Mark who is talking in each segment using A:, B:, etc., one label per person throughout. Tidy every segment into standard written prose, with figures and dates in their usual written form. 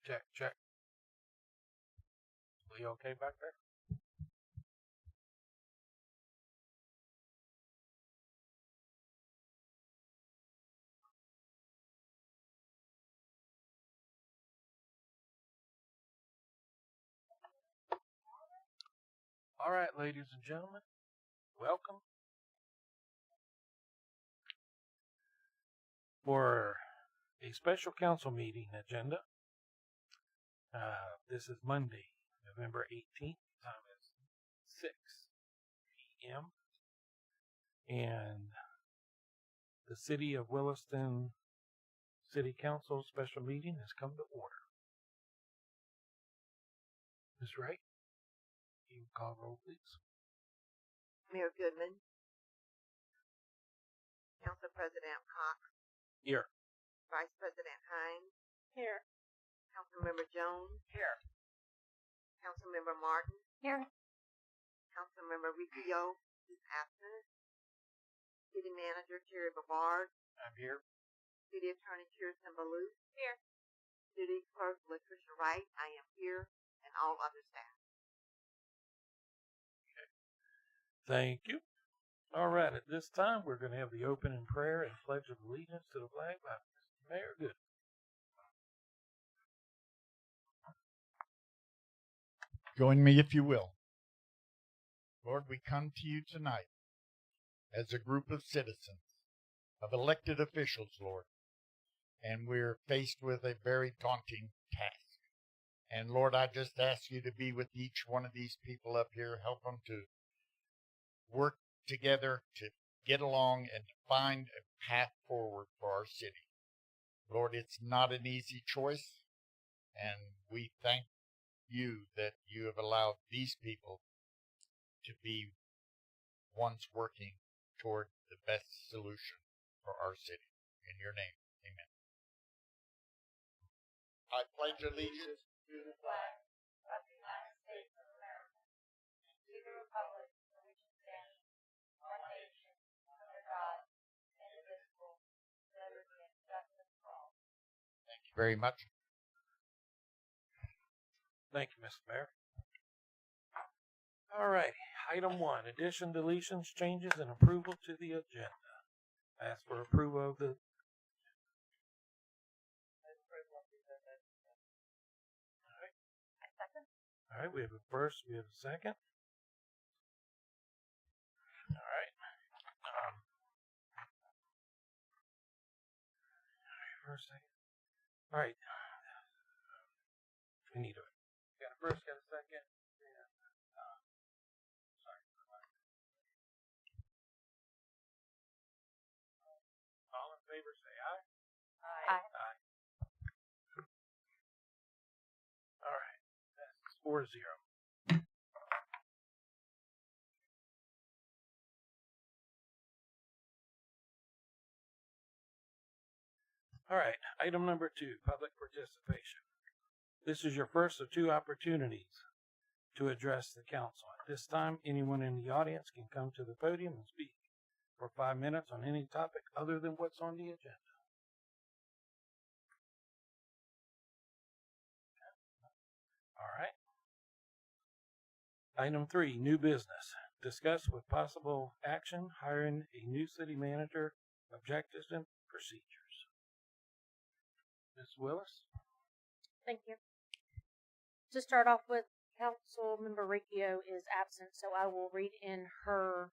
A: Check, check. Are you okay back there? All right, ladies and gentlemen, welcome for a special council meeting agenda. This is Monday, November 18th. Time is 6 p.m. And the City of Williston City Council special meeting has come to order. Ms. Wright, you can call roll, please.
B: Mayor Goodman, Council President Cox,
A: Here.
B: Vice President Hines,
C: Here.
B: Councilmember Jones,
C: Here.
B: Councilmember Martin,
C: Here.
B: Councilmember Riccio is absent, City Manager Terry Bavard,
A: I'm here.
B: City Attorney Kirsten Ballou,
C: Here.
B: City Clerk Latricia Wright, I am here, and all other staff.
A: Thank you. All right, at this time, we're going to have the opening prayer and pledge of allegiance to the flag by Mr. Mayor Good.
D: Join me if you will. Lord, we come to you tonight as a group of citizens, of elected officials, Lord, and we're faced with a very daunting task. And Lord, I just ask you to be with each one of these people up here, help them to work together to get along and to find a path forward for our city. Lord, it's not an easy choice, and we thank you that you have allowed these people to be ones working toward the best solution for our city. In your name, amen. I pledge allegiance to the flag
C: of the United States of America, and to the republic for which it stands, one nation, under God, indivisible, with liberty and justice for all.
D: Thank you very much.
A: Thank you, Mr. Mayor. All right, item 1, addition, deletions, changes, and approval to the agenda. Ask for approval of the All right, we have a first, we have a second. All right. First, second. All right. We need got a first, got a second. And, sorry. All in favor, say aye.
C: Aye.
A: Aye. All right. That's 4-0. All right, item number 2, public participation. This is your first of 2 opportunities to address the council. At this time, anyone in the audience can come to the podium and speak for 5 minutes on any topic other than what's on the agenda. All right. Item 3, new business. Discuss with possible action hiring a new city manager, objectives and procedures. Ms. Willis?
C: Thank you. To start off with, Councilmember Riccio is absent, so I will read in her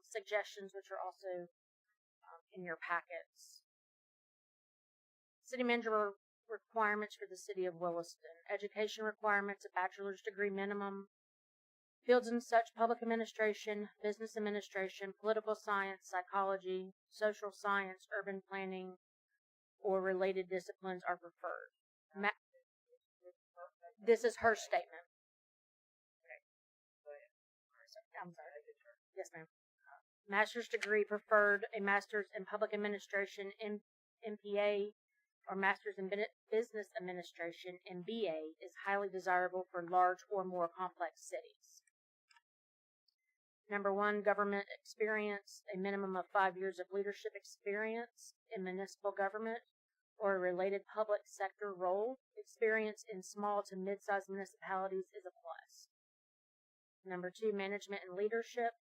C: suggestions, which are also in your packets. City manager requirements for the city of Williston. Education requirements, a bachelor's degree minimum. Fields and such, public administration, business administration, political science, psychology, social science, urban planning, or related disciplines are preferred. This is her statement. Okay. Go ahead. I'm sorry. Yes, ma'am. Master's degree preferred, a master's in public administration, MPA, or master's in business administration, MBA, is highly desirable for large or more complex cities. Number 1, government experience, a minimum of 5 years of leadership experience in municipal government or a related public sector role. Experience in small to mid-sized municipalities is a plus. Number 2, management and leadership.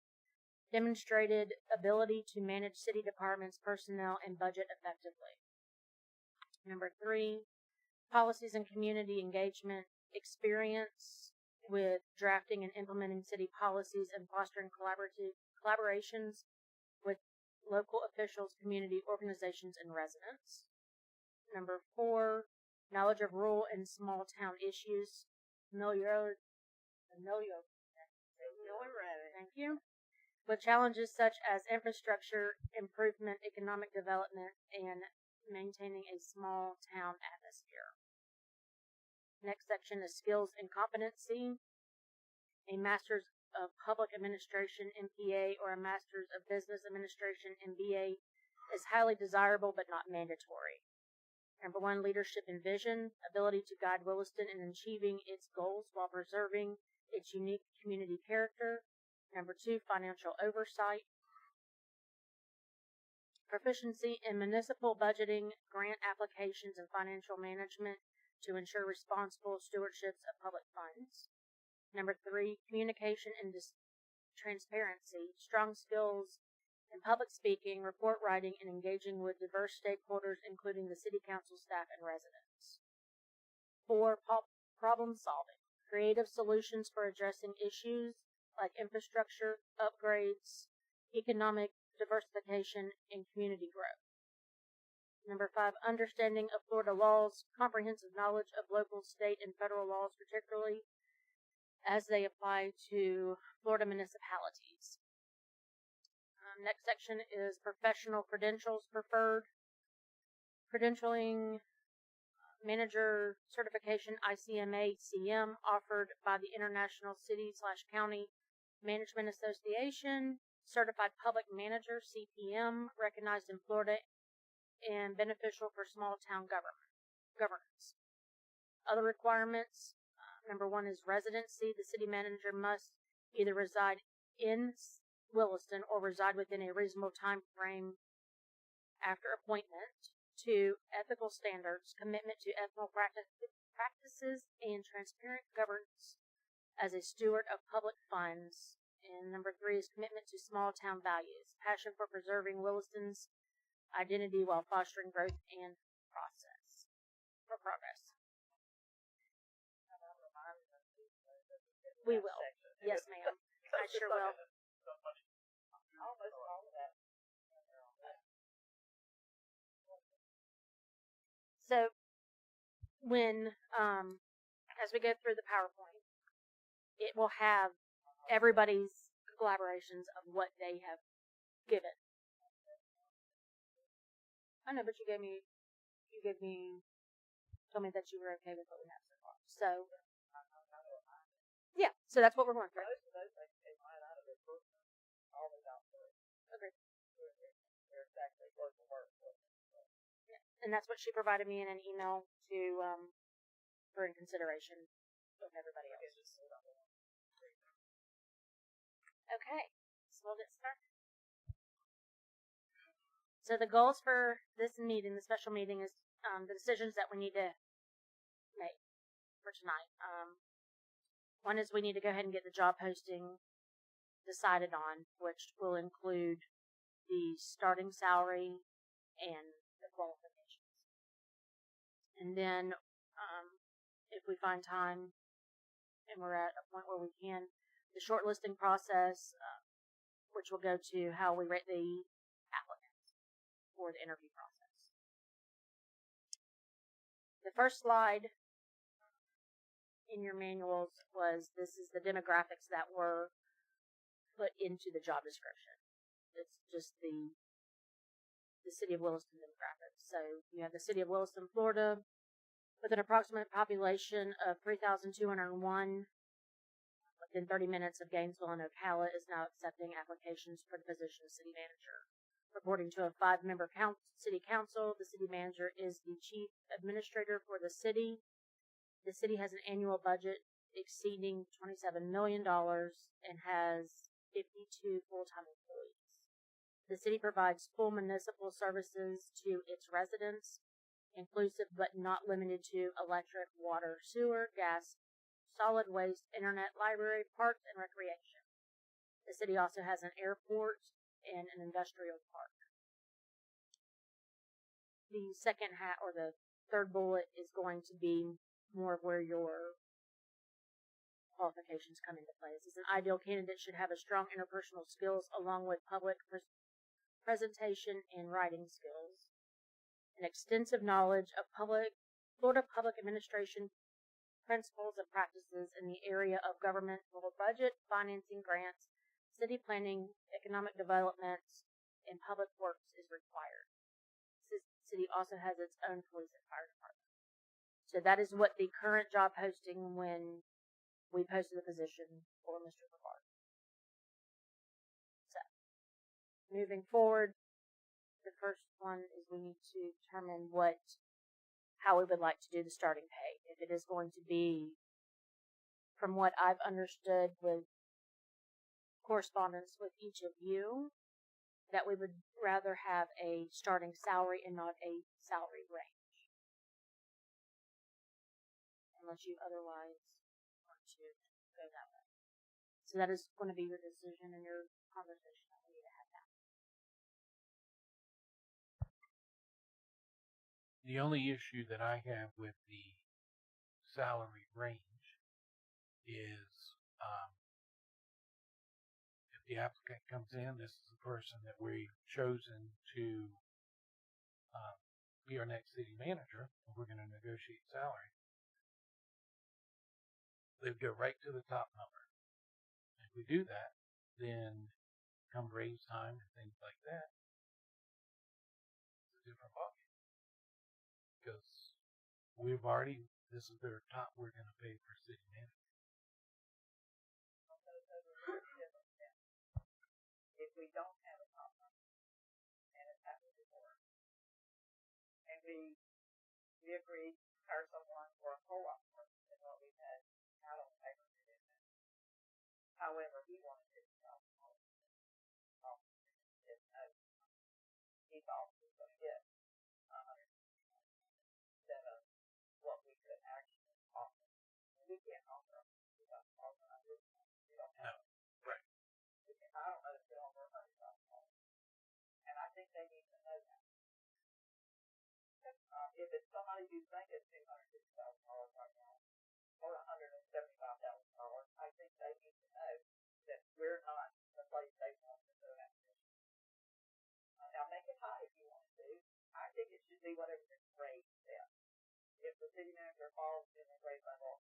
C: Demonstrated ability to manage city departments, personnel, and budget effectively. Number 3, policies and community engagement. Experience with drafting and implementing city policies and fostering collaborations with local officials, community organizations, and residents. Number 4, knowledge of rural and small town issues. Thank you. With challenges such as infrastructure improvement, economic development, and maintaining a small town atmosphere. Next section is skills and competency. A Master's of Public Administration, MPA, or a Master's of Business Administration, MBA, is highly desirable but not mandatory. Number 1, leadership and vision. Ability to guide Williston in achieving its goals while preserving its unique community character. Number 2, financial oversight. Proficiency in municipal budgeting, grant applications, and financial management to ensure responsible stewardships of public funds. Number 3, communication and transparency. Strong skills in public speaking, report writing, and engaging with diverse stakeholders, including the city council staff and residents. 4, problem solving. Creative solutions for addressing issues like infrastructure, upgrades, economic diversification, and community growth. Number 5, understanding of Florida laws, comprehensive knowledge of local, state, and federal laws, particularly as they apply to Florida municipalities. Next section is professional credentials preferred. Credentialing manager certification, ICMA CM, offered by the International City/County Management Association. Certified public manager, CPM, recognized in Florida and beneficial for small town governance. Other requirements, number 1 is residency. The city manager must either reside in Williston or reside within a reasonable time frame after appointment. 2, ethical standards, commitment to ethical practices and transparent governance as a steward of public funds. And number 3 is commitment to small town values, passion for preserving Williston's identity while fostering growth and progress. We will. Yes, ma'am. I sure will. So, when, as we go through the PowerPoint, it will have everybody's collaborations of what they have given. I know, but told me that you were okay with what we have so far. So, yeah, so that's what we're going through. Okay. Yeah. And that's what she provided me in an email to, for in consideration with everybody else. Okay, so we'll get started. So the goals for this meeting, the special meeting, is the decisions that we need to make for tonight. One is we need to go ahead and get the job posting decided on, which will include the starting salary and the qualifications. And then, if we find time and we're at a point where we can, the shortlisting process, which will go to how we rate the applicants for the interview process. The first slide in your manuals was, this is the demographics that were put into the job description. It's just the city of Williston demographics. So you have the city of Williston, Florida, with an approximate population of 3,201. Within 30 minutes of Gainesville and Ocala is now accepting applications for the position of city manager. Reporting to a 5-member city council, the city manager is the chief administrator for the city. The city has an annual budget exceeding $27 million and has 52 full-time employees. The city provides full municipal services to its residents inclusive but not limited to electric, water, sewer, gas, solid waste, internet, library, parks, and recreation. The city also has an airport and an industrial park. The second hat or the third bullet is going to be more of where your qualifications come into play. This is an ideal candidate should have a strong interpersonal skills along with public presentation and writing skills, an extensive knowledge of Florida public administration principles and practices in the area of governmental budget, financing, grants, city planning, economic development, and public works is required. The city also has its own police and fire department. So that is what the current job posting when we posted the position for Mr. Brevard. So, moving forward, the first one is we need to determine how we would like to do the starting pay. If it is going to be, from what I've understood with correspondence with each of you, that we would rather have a starting salary and not a salary range. Unless you otherwise want to go that way. So that is going to be your decision and your conversation that we need to have now.
A: The only issue that I have with the salary range is if the applicant comes in, this is the person that we've chosen to be our next city manager, and we're going to negotiate salary. They would go right to the top number. If we do that, then come raise time and things like that, it's a different ballgame. Because this is their top we're going to pay for city manager.
B: If we don't have a top number, and it's happened before, and we agreed to hire someone for a whole lot more than what we had out on paper to do that. However, he wanted $50,000. He thought he was going to get instead of what we could actually offer. We can't offer $50,000. We don't have.
A: Right.
B: I don't know if they're over $100,000. And I think they need to know that. If it's somebody who's making $250,000 right now, or $175,000, I think they need to know that we're not the place they want to go at. Now make it high if you want to. I think it should be whatever the grade is. If the city manager falls in the grade level,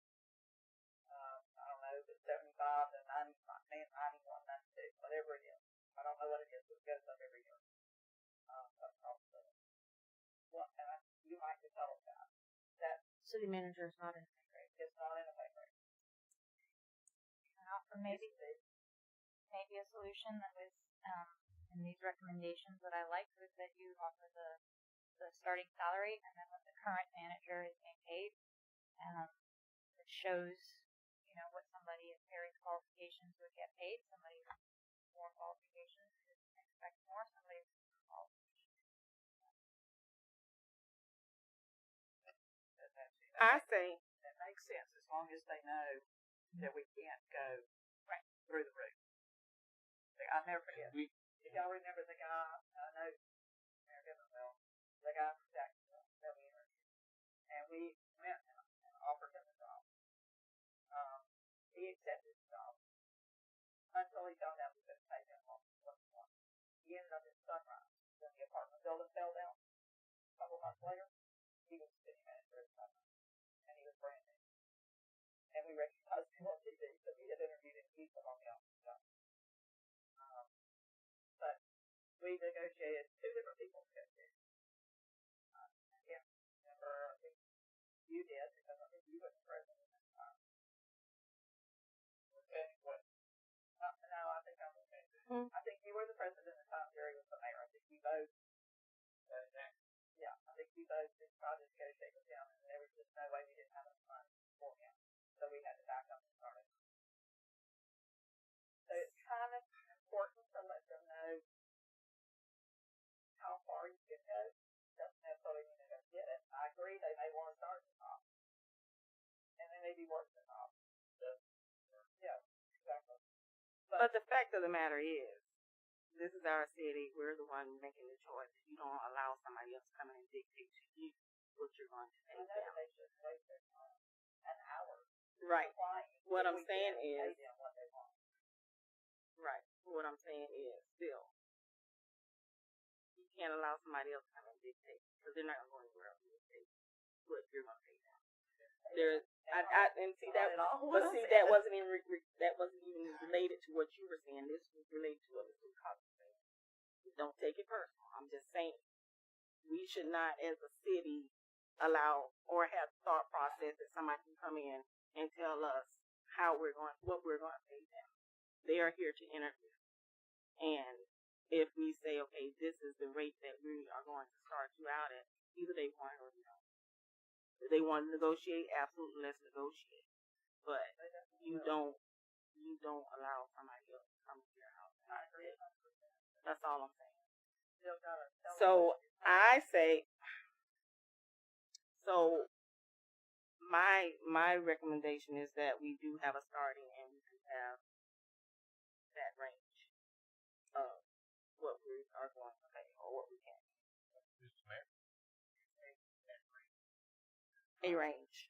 B: I don't know, the 75 to 90, 91, 92, whatever it is. I don't know what it is, but it goes up every year. You might develop that. That
C: City manager is not in pay grade.
B: is not in a pay grade.
E: Maybe a solution that was in these recommendations that I liked was that you offer the starting salary, and then what the current manager is being paid, it shows what somebody of Perry's qualifications would get paid. Somebody with more qualifications could expect more. Somebody with more qualifications.
B: I think that makes sense as long as they know that we can't go right through the roof. I'll never forget. If y'all remember the guy, I know Mayor Givensville, the guy from Jacksonville that we interviewed, and we went and offered him the job. He accepted the job until he found out we couldn't pay him what he wanted. He ended up in Sunrise when the apartment building fell down. A couple months later, he was city manager at Sunrise, and he was brand new. And we recognized him on TV, so we had interviewed him. He's on the office job. But we negotiated, two different people negotiated. Yeah, remember, I think you did, because I think you were the president at the time. Okay, what? No, I think I'm okay. I think you were the president at the time, Jerry was the mayor. I think you both. Yeah, I think you both just tried to negotiate with him, and there was just no way we didn't have enough money for him. So we had to back up and start it. So it's kind of important to let them know how far you can go. Doesn't necessarily mean they're going to get it. I agree they may want to start at the top. And they may be worse than top. Yeah, exactly.
F: But the fact of the matter is, this is our city. We're the one making the choice. You don't allow somebody else to come in and dictate to you what you're going to
B: I
F: pay
B: know
F: them.
B: they shouldn't waste their time. An hour.
F: Right.
B: Applying.
F: What I'm
B: We
F: saying
B: can't pay
F: is,
B: them what they want.
F: right. What I'm saying is, still, you can't allow somebody else to come and dictate because they're not going to go anywhere else and dictate what you're going to pay them. There's, and see that, but see that wasn't even that wasn't even related to what you were saying. This was related to what Mr. Cox was saying. Don't take it personal. I'm just saying we should not, as a city, allow or have thought process that somebody can come in and tell us what we're going to pay them. They are here to interview, and if we say, okay, this is the rate that we are going to start you out at, either they want it or no. If they want to negotiate, absolutely, let's negotiate. But you don't allow somebody else to come to your house.
B: I agree.
F: That's all I'm saying.
B: Still gotta tell
F: So
B: them what you're saying.
F: I say, so my recommendation is that we do have a starting and we do have that range of what we are going to pay or what we can.
D: Mr. Mayor?
F: A range.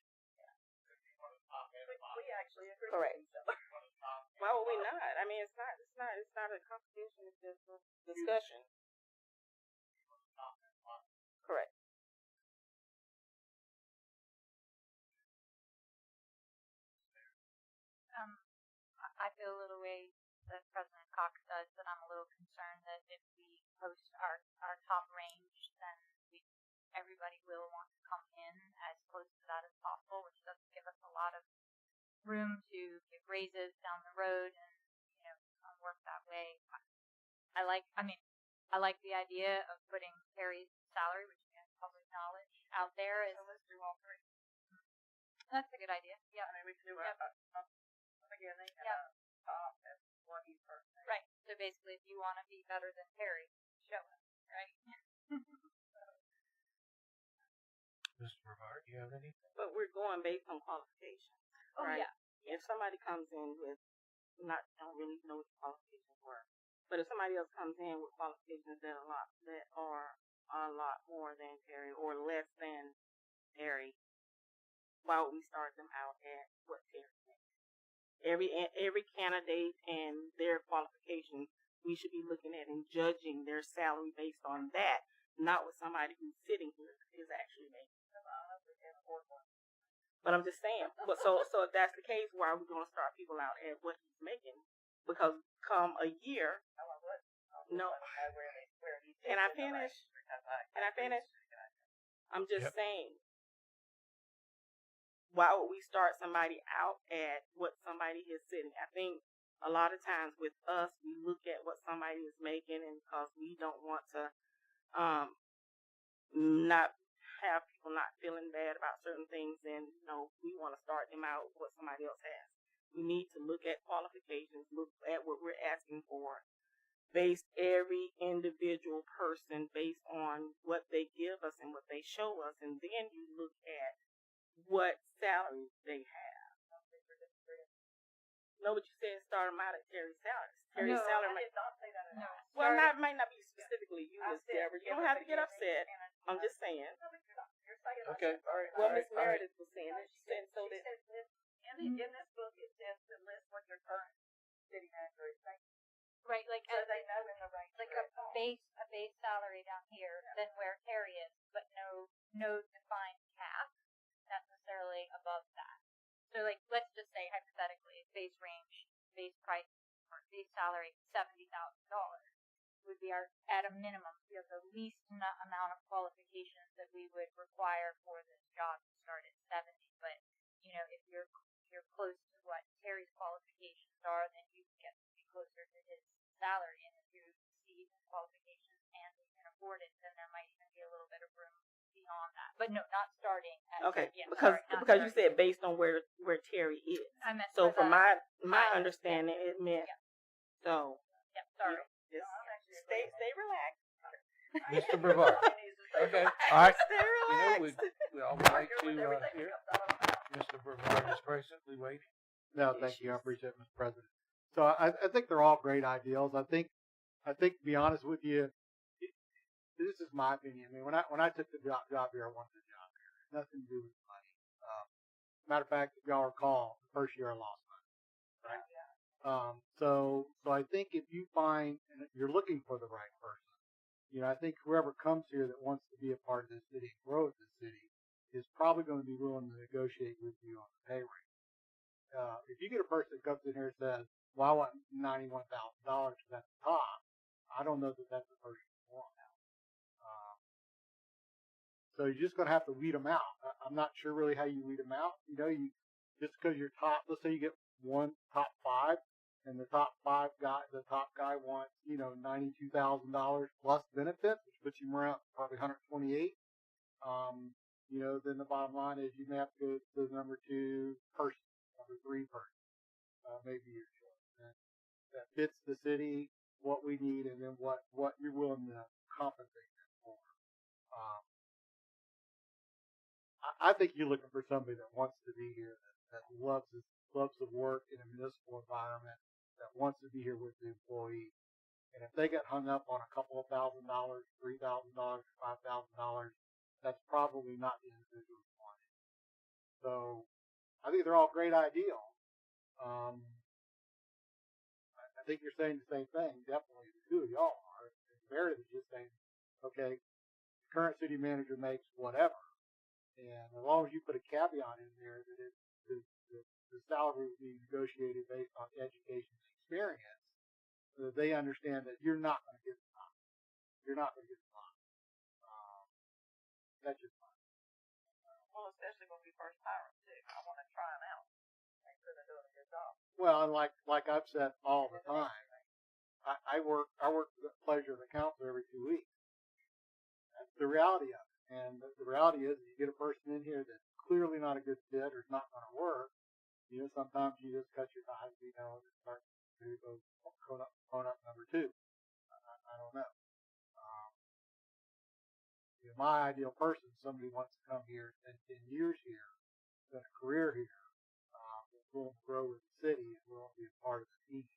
B: We actually agree
F: Correct.
B: with each other.
F: Why would we not? I mean, it's not a competition. It's just a discussion. Correct.
E: I feel a little way that President Cox does, but I'm a little concerned that if we post our top range, then everybody will want to come in as close to that as possible, which doesn't give us a lot of room to give raises down the road and, work that way. I like the idea of putting Terry's salary, which is public knowledge, out there as
B: So let's do all three.
E: that's a good idea. Yeah.
B: I mean, we can do
E: Yep.
B: a beginning and
E: Yep.
B: a top and one each person.
E: Right. So basically, if you want to be better than Terry, show us, right?
A: Mr. Brevard, do you have anything?
F: But we're going based on qualifications.
E: Oh,
F: right?
E: yeah.
F: If somebody comes in with don't really know what the qualifications were, but if somebody else comes in with qualifications that are a lot more than Terry or less than Terry, why would we start them out at what Terry makes? Every candidate and their qualifications, we should be looking at and judging their salary based on that, not what somebody who's sitting here is actually making.
B: Honestly, can't afford one.
F: But I'm just saying. But so if that's the case, why are we going to start people out at what he's making? Because come a year,
B: I want what?
F: No.
B: Where he
F: Can I
B: fits in the
F: finish?
B: range, because I
F: Can I finish? I'm just
A: Yep.
F: saying. Why would we start somebody out at what somebody is sitting? I think a lot of times with us, we look at what somebody is making, and because we don't want to not have people not feeling bad about certain things, and we want to start them out with what somebody else has. We need to look at qualifications, look at what we're asking for, base every individual person based on what they give us and what they show us, and then you look at what salary they have. No, but you said start them out at Terry's salary. Terry's
E: No,
F: salary
B: I
F: might,
B: did not say that at
E: No.
B: all.
F: well,
E: Sorry.
F: might not be specifically you,
B: I
F: Miss
B: said,
F: Deborah. You
B: give
F: don't
B: us
F: have
B: a
F: to get
B: beginning
F: upset.
B: and a
F: I'm just saying.
B: No, but you're not. You're saying it.
A: Okay.
B: Sorry.
F: Well,
A: All
F: Miss
A: right.
F: Meredith was saying that. She said so
B: She
F: that.
B: said this, in this book it says to list what your current city manager is making.
E: Right, like
B: So they know in the range.
E: like
B: where
E: a
B: it falls.
E: base salary down here than where Terry is, but no defined cap necessarily above that. So like let's just say hypothetically base range, base price or base salary $70,000 would be our at a minimum the least amount of qualifications that we would require for this job to start at 70. But if you're close to what Terry's qualifications are, then you can get to be closer to his salary, and if you exceed his qualifications and we can afford it, then there might even be a little bit of room beyond that. But no, not starting at
F: Okay,
E: yeah,
F: because
E: sorry, not
F: because you
E: starting.
F: said based on where Terry is.
E: I meant
F: So
E: for
F: from
E: the-
F: my
E: yeah.
F: understanding, it meant so.
E: yeah, sorry.
F: Just
B: No, I'm actually
F: stay
B: agreeing.
F: relaxed.
A: Mr. Brevard.
B: He needs to
A: Okay, all right.
B: Stay
A: You know,
B: relaxed.
A: we all wait to
B: With everything
A: hear
B: that comes out of my mouth.
A: Mr. Brevard is patiently waiting.
G: No, thank you. I appreciate it, Mr. President. So I think they're all great ideals. I think to be honest with you, this is my opinion. I mean, when I took the job here, I wanted the job here. It had nothing to do with money. Matter of fact, if y'all recall, the first year I lost money, right? So I think if you find and if you're looking for the right person, you know, I think whoever comes here that wants to be a part of this city and grow with this city is probably going to be willing to negotiate with you on the pay rate. If you get a person that comes in here and says, well, I want $91,000 at the top, I don't know that that's the person you want. So you're just going to have to weed them out. I'm not sure really how you weed them out. You know, just because you're top, let's say you get one top five, and the top top guy wants, you know, $92,000 plus benefits, which puts you around probably 128. You know, then the bottom line is you may have to go to the number 2 person, number 3 person, maybe your choice. And that fits the city, what we need, and then what you're willing to compensate them for. I think you're looking for somebody that wants to be here, that loves to work in a municipal environment, that wants to be here with the employee. And if they get hung up on a couple of $1,000, $3,000, $5,000, that's probably not the individual you want. So I think they're all great ideals. I think you're saying the same thing. Definitely the two of y'all are. And Meredith is just saying, okay, the current city manager makes whatever. And as long as you put a caveat in there that the salary will be negotiated based on education and experience, so that they understand that you're not going to get the top. You're not going to get the top. That's just fine.
B: Well, especially when we first hire them too. I want to try them out. Make sure they're doing a good job.
G: Well, and like I've said all the time, I work for the pleasure of the council every 2 weeks. That's the reality of it. And the reality is, if you get a person in here that's clearly not a good fit or is not going to work, you know, sometimes you just cut your ties, you know, and start to go phone up number 2. I don't know. You know, my ideal person, somebody who wants to come here, spend 10 years here, spend a career here, is willing to grow with the city and willing to be a part of the team.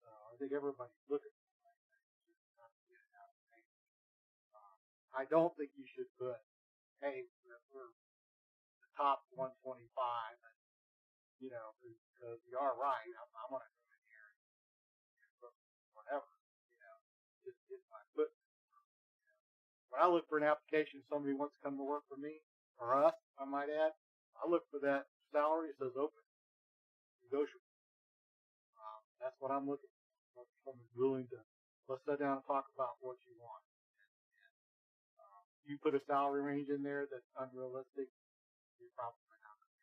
G: So I think everybody's looking for the right thing. Just not to get it out of the I don't think you should put, hey, we're the top 125, and, you know, because you are right. I'm going to go in here and put whatever, you know, just get my foot. You know. When I look for an application, somebody wants to come to work for me, or us, I might add, I look for that salary that says open, negotiable. That's what I'm looking for. Someone willing to, let's sit down and talk about what you want. You put a salary range in there that's unrealistic, you're probably not going to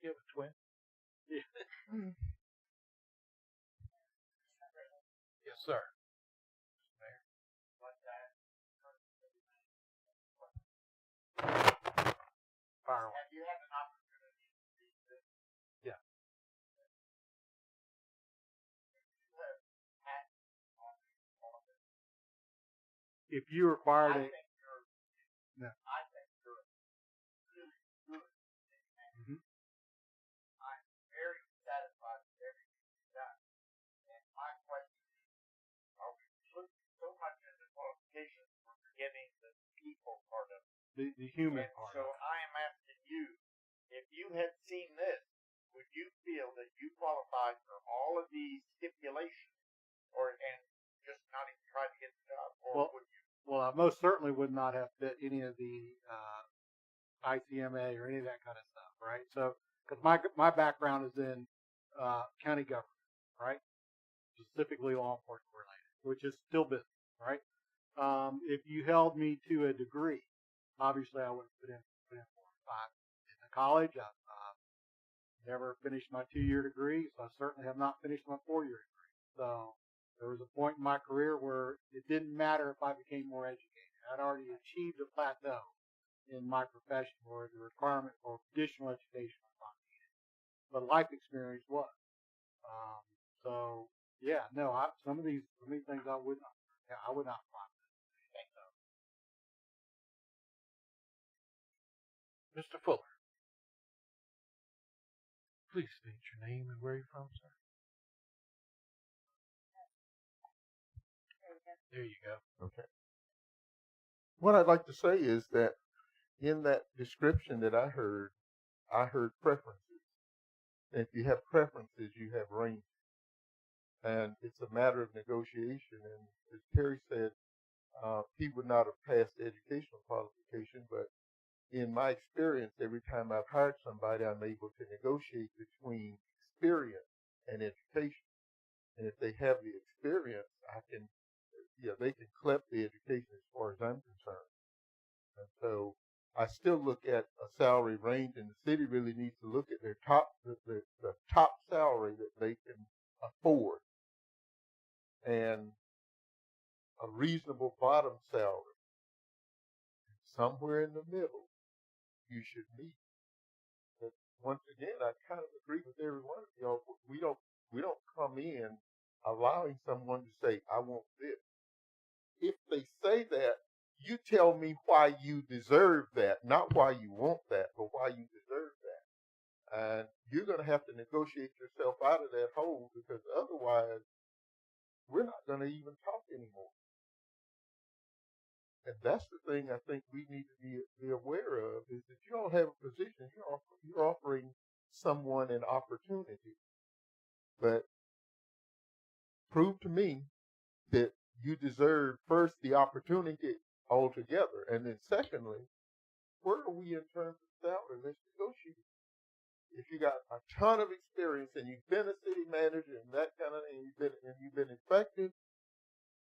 G: get it.
A: You have a twin?
G: Yeah.
A: Yes, sir.
G: Fire away.
D: Have you had an opportunity to see this?
G: Yeah. If you required a, no.
D: I think you're really good.
G: Mhm.
D: I'm very satisfied with everything you've done. And my question is, are we looking so much at the qualifications we're forgetting the people part of it?
G: The human
D: And
G: part.
D: so I am asking you, if you had seen this, would you feel that you qualified for all of these stipulations, and just not even try to get the job, or
G: Well,
D: would you?
G: Well, I most certainly would not have fit any of the ICMA or any of that kind of stuff, right? So, because my background is in county government, right? Specifically law enforcement related, which is still business, right? If you held me to a degree, obviously I would have put in 4 or 5. In the college, I've never finished my 2-year degree, so I certainly have not finished my 4-year degree. So there was a point in my career where it didn't matter if I became more educated. I'd already achieved a plateau in my profession where the requirement for additional education was not needed. But life experience was. So Yeah, no, some of these things I would not. Yeah, I would not apply.
A: Mr. Fuller, please state your name and where you're from, sir. There you go.
H: Okay. What I'd like to say is that in that description that I heard preferences. And if you have preferences, you have range. And it's a matter of negotiation. And as Terry said, he would not have passed the educational qualification, but in my experience, every time I've hired somebody, I'm able to negotiate between experience and education. And if they have the experience, they can clip the education as far as I'm concerned. And so I still look at a salary range, and the city really needs to look at their the top salary that they can afford and a reasonable bottom salary. Somewhere in the middle, you should meet. But once again, I kind of agree with every one of y'all. We don't come in allowing someone to say, I want this. If they say that, you tell me why you deserve that, not why you want that, but why you deserve that. And you're going to have to negotiate yourself out of that hole, because otherwise, we're not going to even talk anymore. And that's the thing I think we need to be aware of, is that you don't have a position. You're offering someone an opportunity. But prove to me that you deserve, first, the opportunity altogether. And then secondly, where are we in terms of salary? Let's negotiate. If you got a ton of experience and you've been a city manager and that kind of thing, and you've been effective,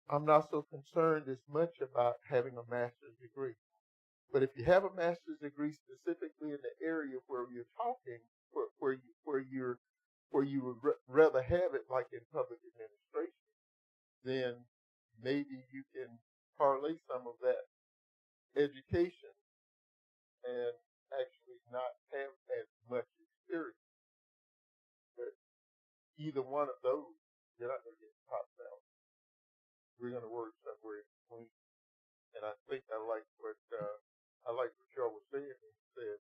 H: I'm not so concerned as much about having a master's degree. But if you have a master's degree specifically in the area where you're talking, where you would rather have it, like in public administration, then maybe you can parlay some of that education and actually not have as much experience. But either one of those, you're not going to get top salary. We're going to work somewhere in between. And I think I like what y'all was saying. He said,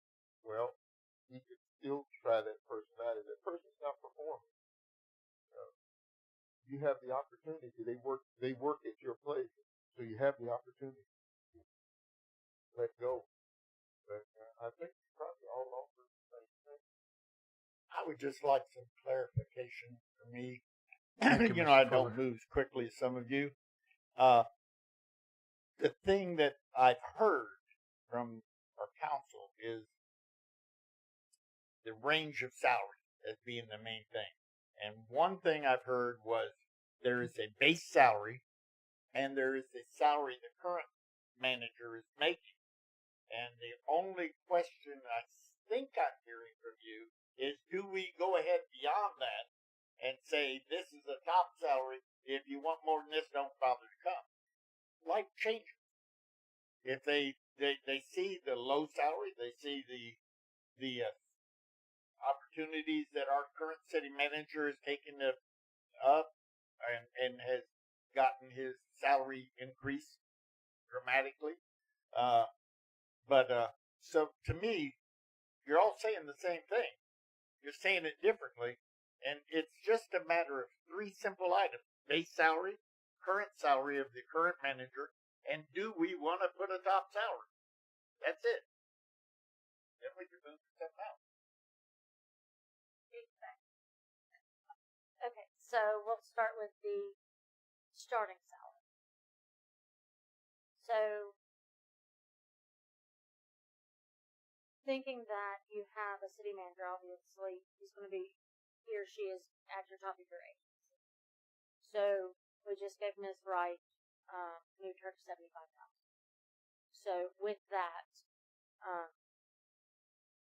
H: well, he could still try that person out. If that person's not performing, you have the opportunity. They work at your place, so you have the opportunity to let go. But I think you probably all offer the same thing.
D: I would just like some clarification for me.
A: Thank you,
D: I
A: Mr.
D: don't
A: Fuller.
D: move as quickly as some of you. The thing that I've heard from our council is the range of salary as being the main thing. And one thing I've heard was there is a base salary and there is a salary the current manager is making. And the only question I think I'm hearing from you is, do we go ahead beyond that and say, this is a top salary. If you want more than this, don't bother to come. Life changes. If they see the low salary, they see the opportunities that our current city manager has taken up and has gotten his salary increased dramatically. So to me, you're all saying the same thing. You're saying it differently. And it's just a matter of three simple items: base salary, current salary of the current manager, and do we want to put a top salary? That's it. Then we can move to something else.
C: Okay, so we'll start with the starting salary. So, thinking that you have a city manager, obviously, he's going to be, he or she is at your top of your agency. So, we just gave Ms. Wright, moved her to 75,000. So, with that,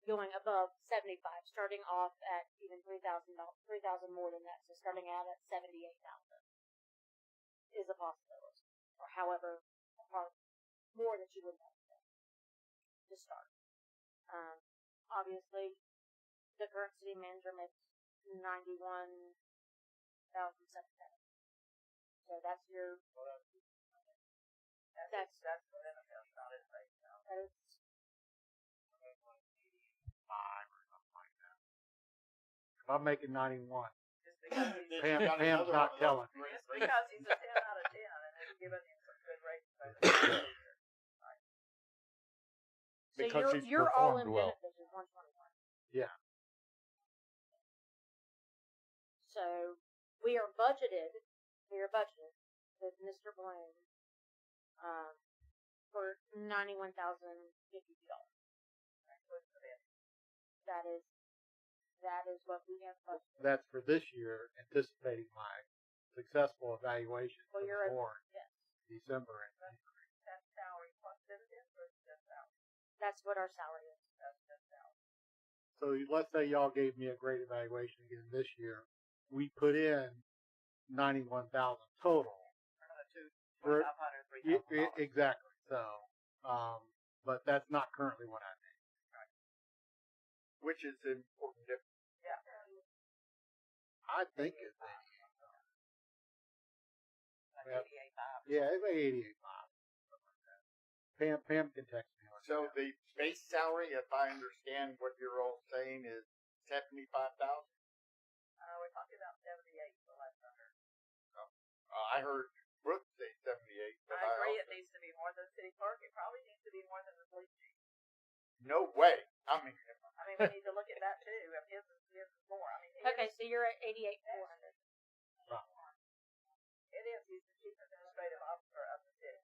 C: going above 75, starting off at even $3,000 more than that, so starting out at 78,000 is a possibility, or however more that you would want to start. Obviously, the current city manager makes 91 So that's your,
B: That's the benefit, not his base salary.
C: that is,
G: If I'm making 91,
B: Just because he's,
G: Pam's not telling me.
B: just because he's a 10 out of 10 and it's giving him some good raises over the year.
C: so
D: Because he's
C: your all-in
D: performed well.
C: benefit is 121.
G: Yeah.
C: So we are budgeted with Mr. Blaine, for $91,052. That is what we have budgeted.
G: That's for this year, anticipating my successful evaluation
C: Well,
G: for
C: you're
G: the board
C: yes.
G: in December. And
B: That's salary plus dividends or just salary?
C: That's what our salary is.
B: That's just salary.
G: so let's say y'all gave me a great evaluation again this year. We put in 91,000 total. For-
B: 2,500, $3,000.
G: Exactly. So, but that's not currently what I make.
D: Which is an important difference.
B: Yeah.
G: I think it's
B: Like
G: Yeah.
B: 88.5.
G: Yeah, it's like 88.5. Something like that. Pam can text me. on
D: So
G: that.
D: the base salary, if I understand what you're all saying, is 75,000.
B: We're talking about 78 for less under.
D: I heard Brooke say 78, but
B: I agree
D: also,
B: it needs to be more than city clerk. It probably needs to be more than the police chief.
D: no way. I mean,
B: I mean, we need to look at that too. If his is more. I mean,
C: Okay, so you're at 88,400.
B: it is. He's the chief administrative officer of the city.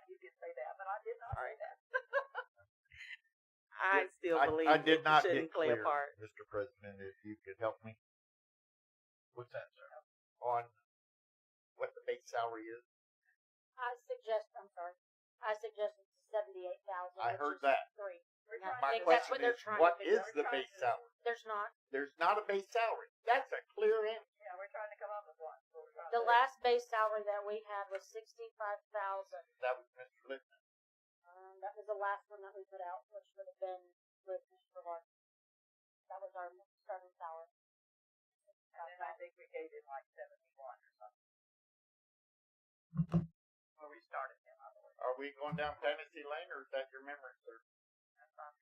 B: You did say that, but I did not say that.
F: I still believe
D: I did not
F: it shouldn't
D: get
F: play
D: clear,
F: a part.
D: Mr. President, if you could help me
A: What's that, sir?
D: on what the base salary is.
C: I suggest it's 78,000.
D: I heard
C: which is
D: that.
C: 3.
B: We're
C: I
B: trying
D: My
C: think
B: to-
C: that's
D: question
C: what they're
D: is,
C: trying
D: what
C: to figure
D: is
C: out.
D: the base salary?
C: There's not.
D: There's not a base salary. That's a clear answer.
B: Yeah, we're trying to come up with one. So we're trying
C: The
B: to-
C: last base salary that we had was 65,000.
D: That was Mr. Lippman.
C: That was the last one that we put out, which would have been with Mr. Larkin. That was our starting salary.
B: And then I think we gave him like 71 or something. Where we started him, I believe.
D: Are we going down fantasy lane, or is that your memory, sir?
B: That's not.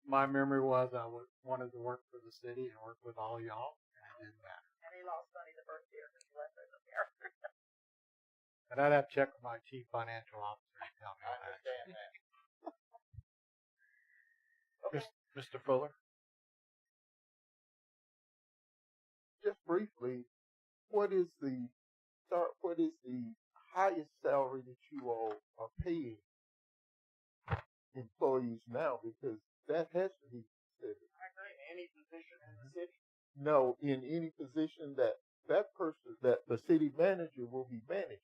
G: My memory was I wanted to work for the city and work with all y'all, and it didn't matter.
B: And he lost money the first year because he left over there.
G: And I'd have to check with my chief financial officer to tell me
D: I
G: that.
D: understand that.
A: Mr. Fuller?
H: Just briefly, what is the highest salary that you all are paying employees now? Because that has to be considered.
D: In any position in the city?
H: No, in any position that person, that the city manager will be managing.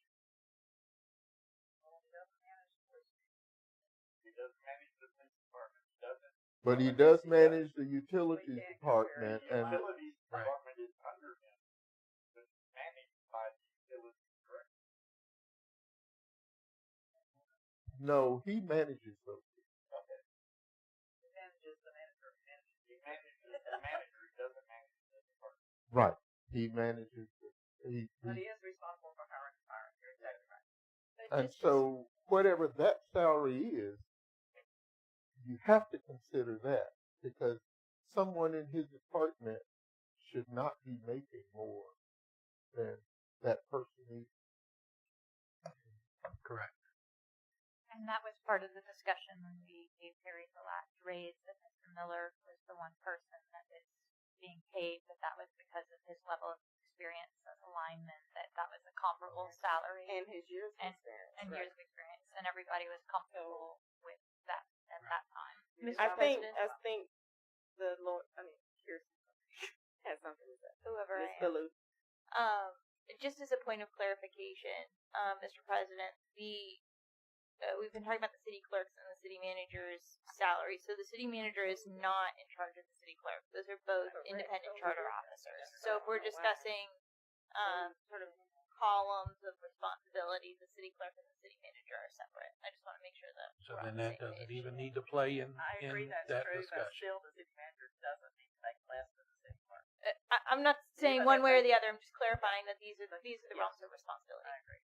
D: He doesn't manage the police department. He doesn't.
H: But he does manage the utilities department,
D: The
H: and
D: utilities department is under him. It's managed by the utilities director.
H: no, he manages those.
B: He manages the manager.
D: He manages the manager. He doesn't manage the department.
H: Right. He manages.
B: But he is responsible for hiring and firing. You're exactly right.
H: And so whatever that salary is, you have to consider that, because someone in his department should not be making more than that person is.
A: Correct.
E: And that was part of the discussion when we gave Harry the last raise, that Mr. Miller was the one person that is being paid, but that was because of his level of experience as a lineman, that was a comparable salary
F: And his years of
E: And-
F: experience.
E: and
F: right.
E: years of experience, and everybody was comfortable with that at that time.
C: Mr.
F: I think
C: President?
F: the Lord. I mean, Kirsten has something to say.
E: Whoever I
F: Miss
E: am.
F: Ballou.
E: Just as a point of clarification, Mr. President, we've been talking about the city clerks and the city manager's salary. So the city manager is not in charge of the city clerk. Those are both independent charter officers. So if we're discussing sort of columns of responsibility, the city clerk and the city manager are separate. I just want to make sure that
A: So
E: we're on
A: then
E: the
A: that
E: same
A: doesn't
E: page.
A: even need to play in
B: I agree that's
A: that
B: true, but
A: discussion.
B: still the city manager doesn't need to make less than the city
E: I'm not saying one way or the other. I'm just clarifying that these are the realms of responsibility.
B: I agree.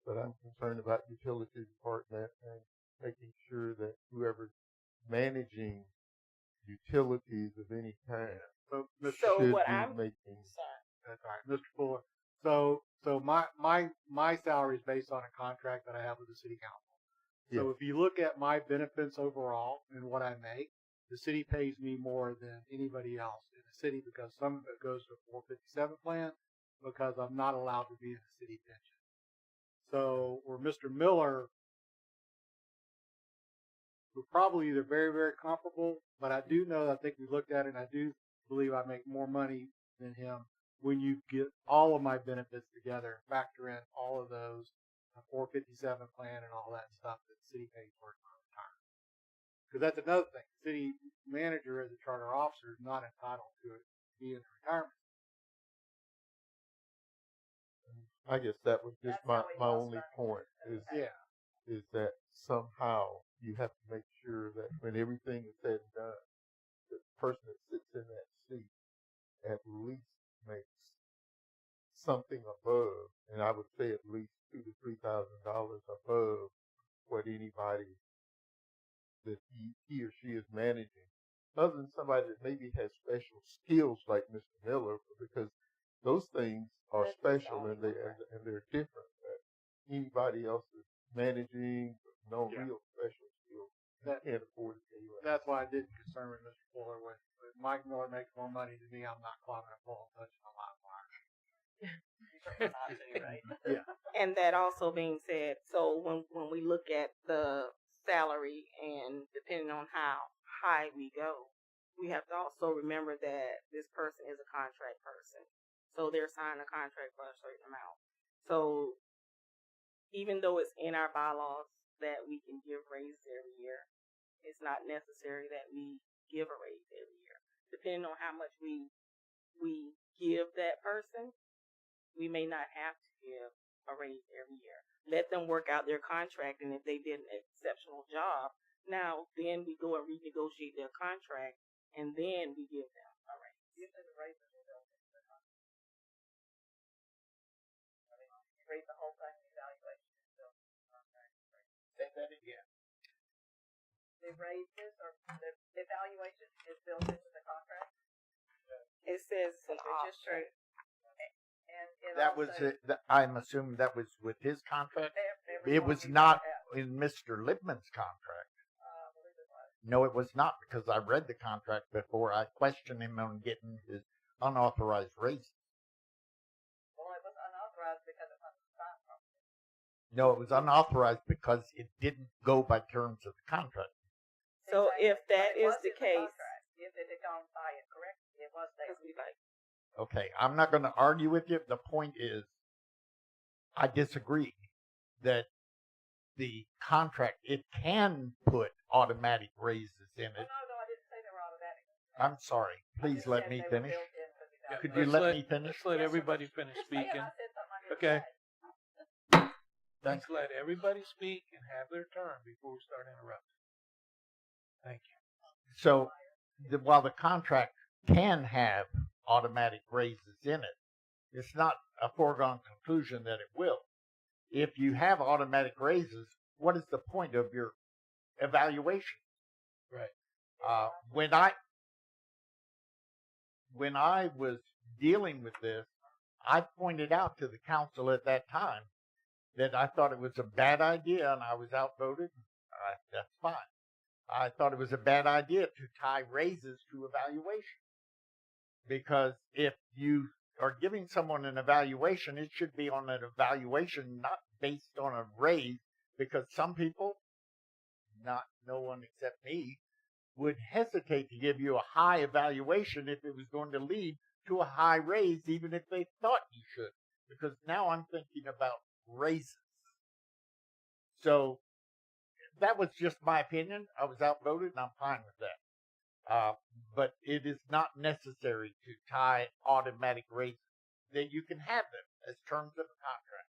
H: But I'm concerned about utility department and making sure that whoever's managing utilities of any kind
G: So, Mr.
F: So
H: should
F: what
H: be
F: I'm
H: making.
F: sorry.
G: That's all right, Mr. Fuller. So my salary is based on a contract that I have with the city council. So if you look at my benefits overall and what I make, the city pays me more than anybody else in the city because some of it goes to a 457 plan because I'm not allowed to be in a city pension. So where Mr. Miller, we're probably either very, very comparable, but I do know, I think we looked at it and I do believe I make more money than him when you get all of my benefits together, factor in all of those, the 457 plan and all that stuff that the city pays for in my retirement. Because that's another thing. The city manager as a charter officer is not entitled to it, be in the retirement.
H: I guess that was just
B: That's how we
H: my
B: lost
H: only
B: money.
H: point is
G: Yeah.
H: is that somehow you have to make sure that when everything is said and done, the person that sits in that seat at least makes something above, and I would say at least $2,000 to $3,000 above what anybody that he or she is managing, other than somebody that maybe has special skills like Mr. Miller, because those things are special and they're different. Anybody else is managing with no
G: Yeah.
H: real special skills
G: That-
H: can't afford to pay you.
G: That's why I didn't concern with Mr. Fuller. When Mike Miller makes more money than me, I'm not climbing a pole and touching a line wire.
B: You prefer not to, right?
F: And that also being said, so when we look at the salary and depending on how high we go, we have to also remember that this person is a contract person. So they're signing a contract for a certain amount. So even though it's in our bylaws that we can give raises every year, it's not necessary that we give a raise every year. Depending on how much we give that person, we may not have to give a raise every year. Let them work out their contract, and if they did an exceptional job, now then we go and renegotiate their contract, and then we give them a raise.
B: Usually the raises are built into the contract. I mean, you raise the whole thing, the evaluation is built into the contract.
D: Say that again.
B: The raises or the evaluation is built into the contract.
F: It says
B: So
F: an
B: they're just
F: option.
B: And it
D: That
B: also,
D: was it. I'm assuming that was with his contract.
B: every
D: It
B: one
D: was
B: we
D: not
B: have,
D: in Mr. Libman's contract.
B: I believe it was.
D: No, it was not because I read the contract before I questioned him on getting his unauthorized raises.
B: Well, it was unauthorized because it wasn't signed properly.
D: No, it was unauthorized because it didn't go by terms of the contract.
F: So
B: Exactly.
F: if that
B: But it
F: is
B: was
F: the
B: in
F: case,
B: contract. If it had gone by it correctly, it was there.
F: because we like
D: Okay, I'm not going to argue with you. The point is, I disagree that the contract, it can put automatic raises in
B: Oh,
D: it.
B: no, I didn't say they were automatic.
D: I'm sorry.
B: I
D: Please
B: just
D: let
B: said
D: me
B: they were
D: finish.
B: built into the
A: Yeah,
D: Could
B: evaluation.
D: you let me finish?
A: Let's let
B: Yes, sir.
A: everybody finish
B: Just saying,
A: speaking.
B: I said something I didn't
A: Okay.
B: say.
A: Let's let everybody speak and have their turn before we start interrupting. Thank you.
D: So, while the contract can have automatic raises in it, it's not a foregone conclusion that it will. If you have automatic raises, what is the point of your evaluation?
A: Right.
D: When I was dealing with this, I pointed out to the council at that time that I thought it was a bad idea, and I was outvoted. That's fine. I thought it was a bad idea to tie raises to evaluation. Because if you are giving someone an evaluation, it should be on an evaluation, not based on a raise, because some people, not no one except me, would hesitate to give you a high evaluation if it was going to lead to a high raise, even if they thought you should. Because now I'm thinking about raises. So that was just my opinion. I was outvoted, and I'm fine with that. But it is not necessary to tie automatic raises. That you can have them as terms of a contract,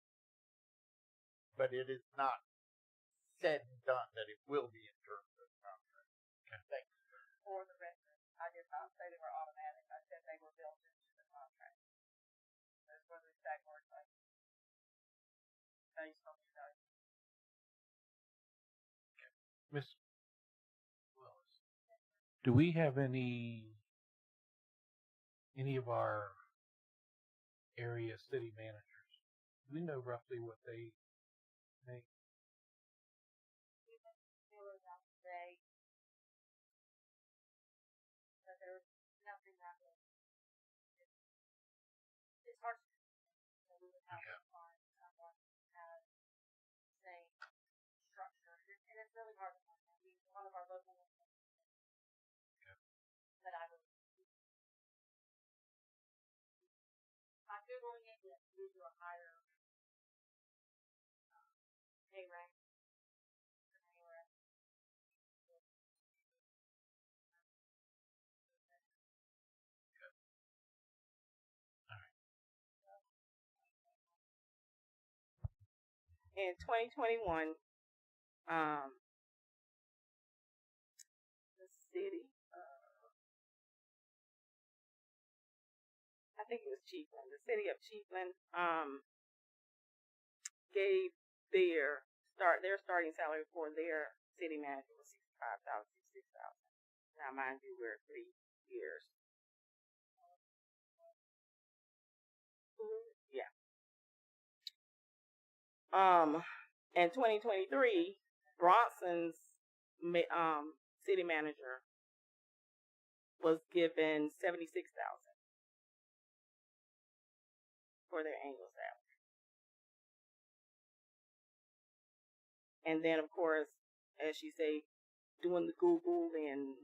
D: but it is not said and done that it will be in terms of a contract. Thank you.
B: For the record, I did not say they were automatic. I said they were built into the contract. Those were the exact words I used. Based on your guys.
A: Miss Willis, do we have any of our area city managers? Do we know roughly what they make?
E: They were about today, but there was nothing that was. It's hard to. So we would have to find someone who has the same structure, and it's really hard to find. I mean, one of our local ones. But I would. By Googling it, yes, we do a higher pay rank than anywhere else.
F: In 2021, the city, I think it was Chiefland. The city of Chiefland gave their starting salary for their city manager was $65,000 to $66,000. Now, mind you, we're 3 years. Yeah. In 2023, Bronson's city manager was given $76,000 for their annual salary. And then, of course, as you say, doing the Google, and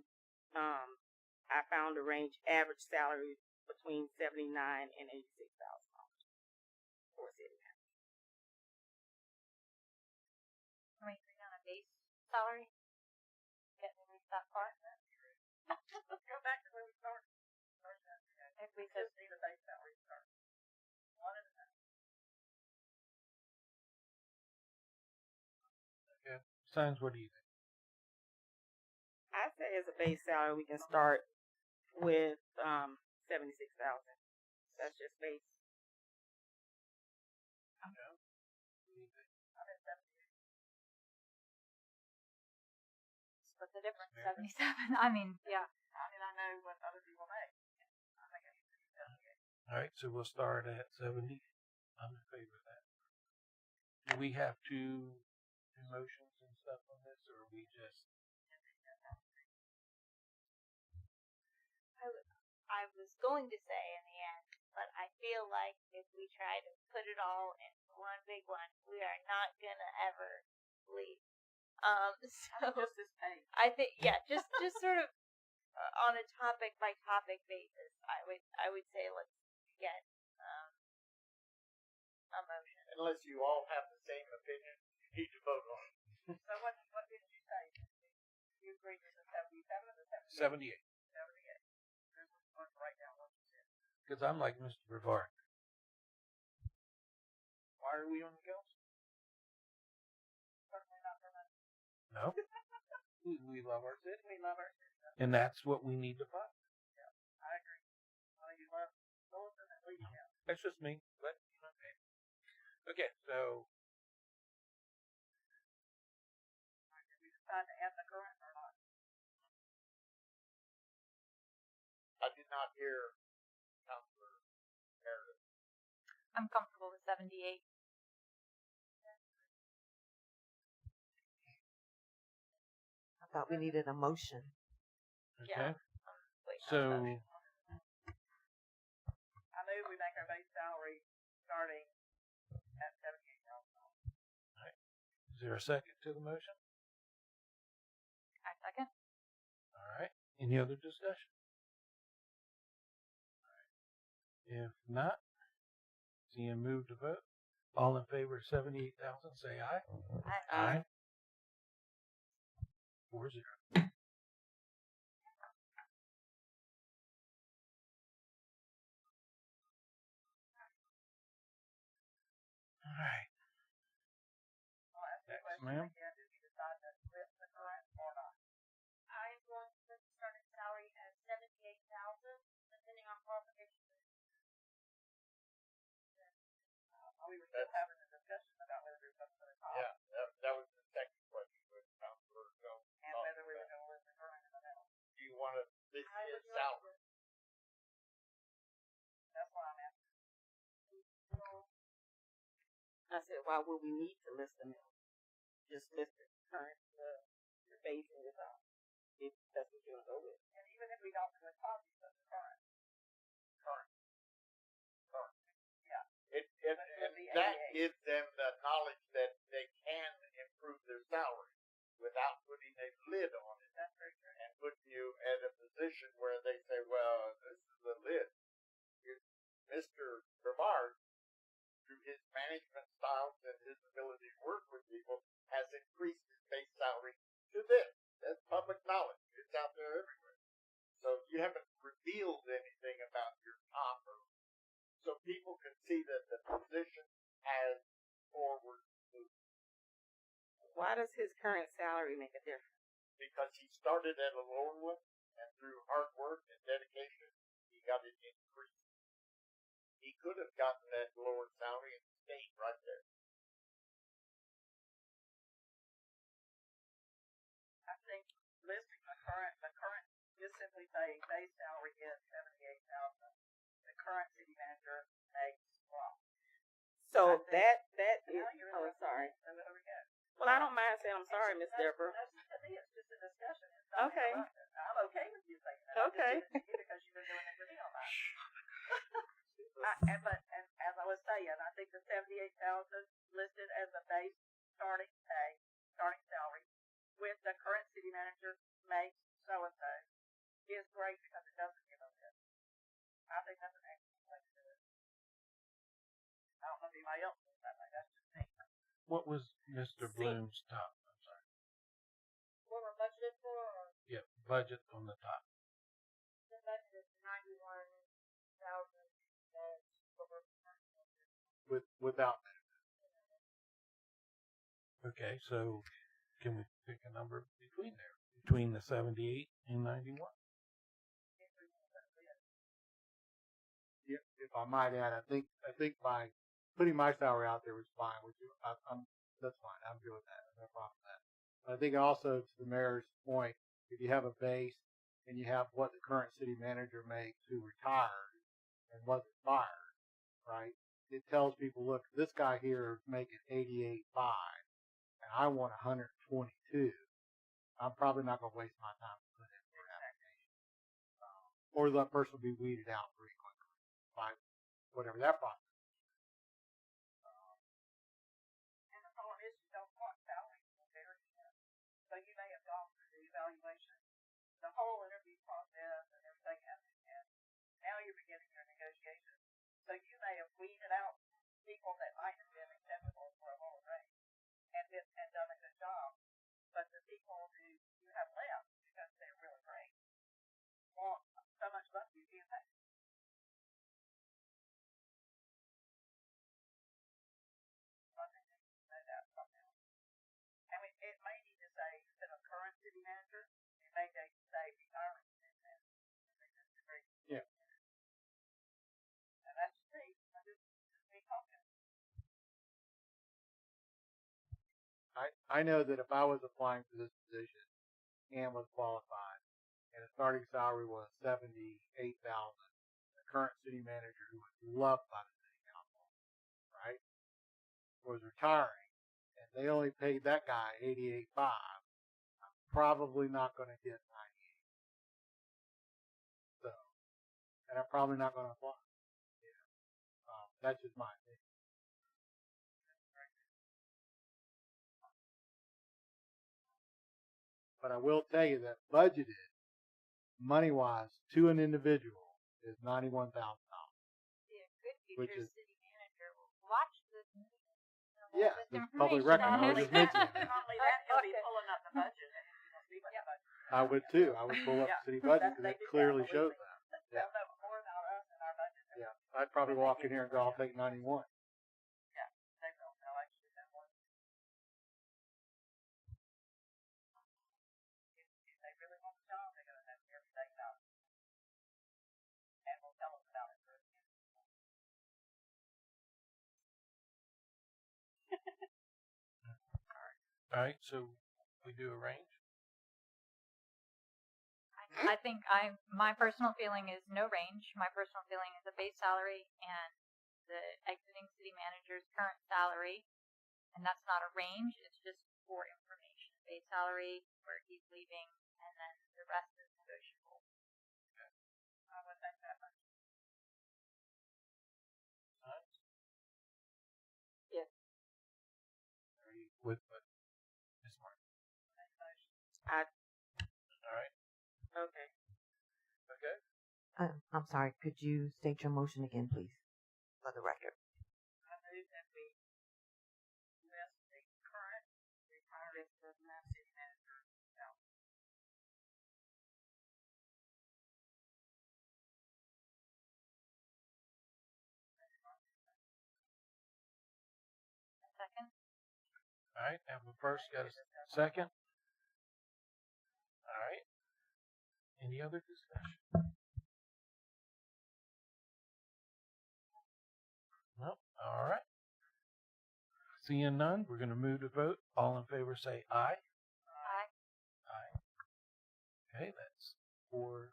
F: I found a range average salary between $79,000 and $86,000 for a city manager.
E: Can we agree on a base salary? Get me reach that far?
B: Let's go back to where we started.
E: If we
B: We
E: could.
B: just need a base salary start. One at a time.
A: Okay. Signs, what do you think?
F: I say as a base salary, we can start with $76,000. That's just base.
B: I'm at 78.
E: Split the difference.
A: Fair.
E: 77. I mean, yeah.
B: I mean, I know what other people make. I think I need to be 78.
A: All right, so we'll start at 70. I'm in favor of that. Do we have to do motions and stuff on this, or are we just?
E: I was going to say in the end, but I feel like if we try to put it all in one big one, we are not gonna ever leave. So
B: Just this page.
E: I think, yeah, just sort of on a topic by topic basis, I would say let's get a motion.
D: Unless you all have the same opinion, you need to vote on it.
B: So what did you say? You agreed with the 77 or the 78?
A: 78.
B: 78. Here's what's write down what you said.
A: Because I'm like Mr. Brevard. Why are we on the council?
B: Certainly not for money.
A: No. we love our city.
B: We love our city.
A: And that's what we need to find.
B: Yeah, I agree. Well, you love Sullivan and Lee County.
A: That's just me. But okay. Okay, so
B: Did we decide to add the current or not?
D: I did not hear Councilor Meredith.
E: I'm comfortable with 78.
I: I thought we needed a motion.
A: okay.
E: Wait,
A: So
B: I knew we make our base salary starting at $78,000.
A: is there a second to the motion?
E: I second.
A: All right. Any other discussion? All right. If not, seeing move to vote. All in favor of 78,000, say aye.
F: Aye.
A: 4-0. All right.
B: I'll ask the
A: Next,
B: question
A: ma'am.
B: again. Did we decide to split the current or not?
C: I'm going to put the starting salary at 78
B: still having a discussion about whether we go for the top.
D: Yeah, that was the second question.
B: And whether we would go with the current in the middle.
D: Do you want to list his salary?
B: That's why I'm asking.
F: I said, why would we need to list them? Just list the current, your base and your top. If that's what you're gonna go with.
B: And even if we don't do a top, you put the current.
D: And that gives them the knowledge that they can improve their salary without putting a lid on it.
B: That's very true.
D: And putting you at a position where they say, well, this is a lid. Mr. Brevard, through his management styles and his ability to work with people, has increased his base salary to this. That's public knowledge. It's out there everywhere. So you haven't revealed anything about your top, so people can see that the position has forward movement.
F: Why does his current salary make a difference?
D: Because he started at a lower one, and through hard work and dedication, he got it increased. He could have gotten that lower salary and stayed right there.
B: I think listing the current, just simply saying base salary is $78,000. The current city manager makes well.
F: So
B: I think-
F: that is,
B: Now you're
F: oh, sorry.
B: So there we go.
F: Well, I don't mind saying I'm sorry, Miss Deborah.
B: To me, it's just a discussion. It's not
F: Okay.
B: interrupted. I'm okay with you saying that. I'm just
F: Okay.
B: giving it to you because you've been doing it with me on that. And as I was saying, I think the 78,000 listed as the base starting pay, starting salary, with the current city manager makes so and so, is great because it doesn't give a list. I think that's an excellent way to do it. I don't know if anybody else thinks that way. That's just me.
A: What was Mr. Bloom's top? I'm sorry.
C: What we're budgeted for, or
A: Yeah, budget on the top.
C: the budget is $91,000.
G: Without
A: Okay, so can we pick a number between there? Between the 78 and 91?
G: if I might add, I think by putting my salary out there was fine. That's fine. I'm good with that. No problem with that. But I think also to the mayor's point, if you have a base and you have what the current city manager makes who retired and wasn't fired, right? It tells people, look, this guy here is making 88.5 and I want 122. I'm probably not going to waste my time to put in for an application. Or that person will be weeded out pretty quickly by whatever that process is.
B: And the problem is you don't want salary from the very end. So you may have gone through the evaluation, the whole interview process and everything has to end. Now you're beginning your negotiations. So you may have weeded out people that might have been acceptable for a lower rate and done a good job. But the people who you have left because they're really great want so much money you can't pay. I think they need to know that somehow. And it may need to say, instead of current city manager, it may need to say retiring city manager.
G: Yeah.
B: And that's just me. I'm just me talking.
G: I know that if I was applying for this position and was qualified and the starting salary was $78,000, the current city manager who was loved by the city council, right, was retiring and they only paid that guy $88,500, I'm probably not going to get 98. So, and I'm probably not going to apply. That's just my opinion. But I will tell you that budgeted, money-wise, to an individual is $91,000.
E: Be a good
G: Which
E: future
G: is-
E: city manager. Watch this meeting.
G: Yeah, this is public record. I was just mentioning it.
B: Not only that, he'll be pulling up the budget and he'll see what the budget is.
G: I would too. I would pull up the city budget because it clearly shows that.
B: They'll know more about us and our budget. than
G: Yeah, I'd probably walk in here and go, I'll take 91.
B: they will. They'll actually know more. If they really want the job, they're going to know everything about it. And will tell us about it first.
A: All right, so we do a range.
E: I think my personal feeling is no range. My personal feeling is a base salary and the exiting city manager's current salary, and that's not a range. It's just for information. Base salary where he's leaving, and then the rest is negotiable.
B: I would think that much.
F: Yes.
A: Are you with Ms. Martin? All right.
F: Okay.
A: Okay.
I: I'm sorry. Could you state your motion again, please, for the record?
B: I move that we list the current retired Mass City Manager salary.
E: Second.
A: All right. Have a first, got a second. All right. Any other discussion? No. All right. Seeing none, we're going to move to vote. All in favor say aye.
E: Aye.
A: Aye. Okay, that's 4-0.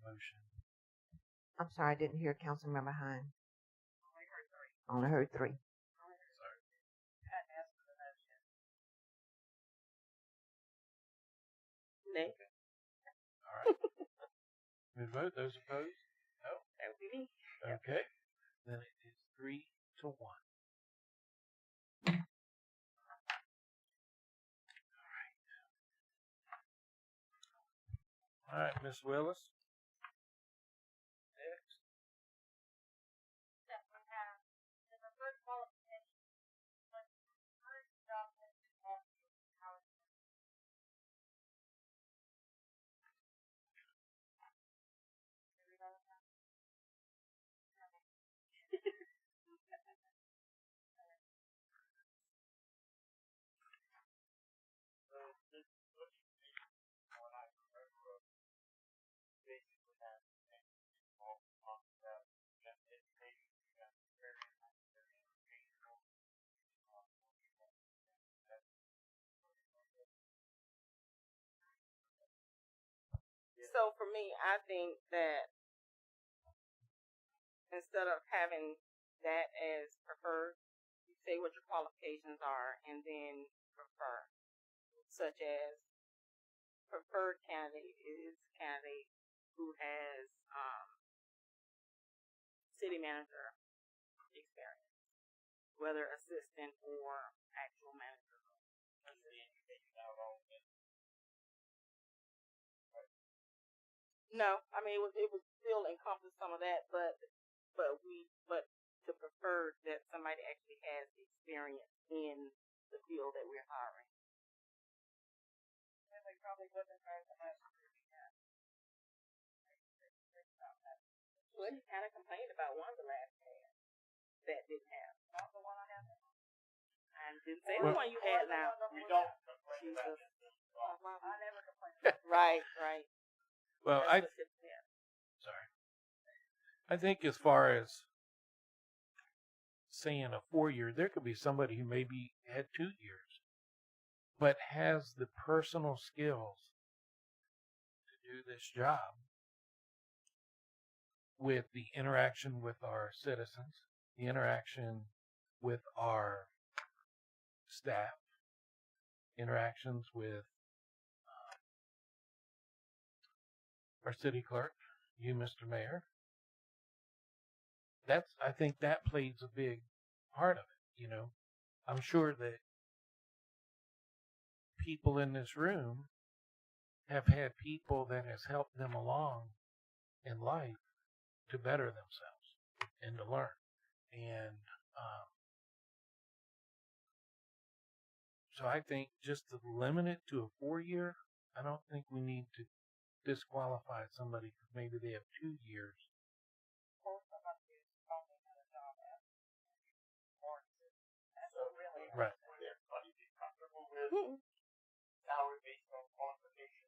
A: Motion.
I: I'm sorry, I didn't hear Councilmember Hines.
B: Only heard three.
I: Only heard 3.
A: Sorry.
B: Hadn't asked for the motion.
F: Nay.
A: All right. We vote. Those opposed? No.
F: That would be me.
A: Okay. Then it is 3-1. All right, Miss Willis. Next.
E: That we have the preferred qualification. But first job has been how it's
F: So for me, I think that instead of having that as preferred, you say what your qualifications are and then prefer. Such as preferred candidate is candidate who has city manager experience, whether assistant or actual manager. No, I mean it would still encompass some of that, but to prefer that somebody actually has experience in the field that we're hiring.
B: And we probably wouldn't have hired the last group yet.
F: Well, you kind of complained about one of the last cast that didn't have.
B: Not the one I have.
F: I didn't say the one you had now.
G: We don't.
F: Jesus.
B: I never complained.
F: Right.
A: Well,
F: That's what it is.
A: sorry. I think as far as saying a 4-year, there could be somebody who maybe had 2 years, but has the personal skills to do this job with the interaction with our citizens, the interaction with our staff, interactions with our city clerk, you, Mr. Mayor. I think that plays a big part of it, you know. I'm sure that people in this room have had people that has helped them along in life to better themselves and to learn. And so I think just to limit it to a 4-year, I don't think we need to disqualify somebody because maybe they have 2 years.
B: Or someone who's only had a job at That's really
A: Right.
G: Would everybody be comfortable with salary based on qualification?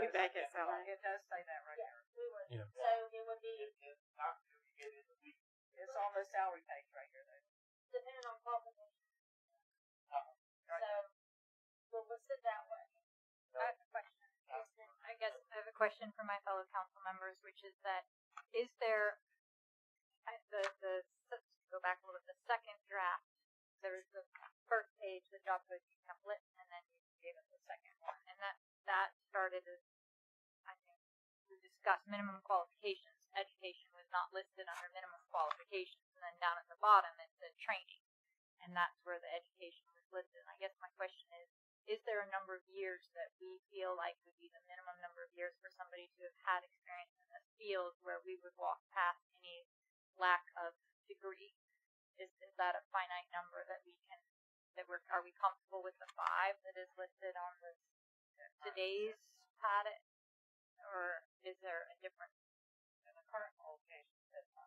F: We back at salary.
B: It does say that right here.
C: We would.
A: Yeah.
C: So it would be
G: If not, do we get in the week?
B: It's on the salary page right here. Though.
C: depending on qualifications. we'll list it that way.
E: I have a question. I guess I have a question for my fellow council members, which is that is there go back a little bit, the second draft, there was the first page, the job posting template, and then you gave us the second one, and that started as, I think, we discussed minimum qualifications. Education was not listed under minimum qualifications, and then down at the bottom it said training, and that's where the education was listed. And I guess my question is there a number of years that we feel like would be the minimum number of years for somebody to have had experience in this field where we would walk past any lack of degree? Is that a finite number that are we comfortable with the 5 that is listed on today's packet, or is there a different
B: In the current qualification system,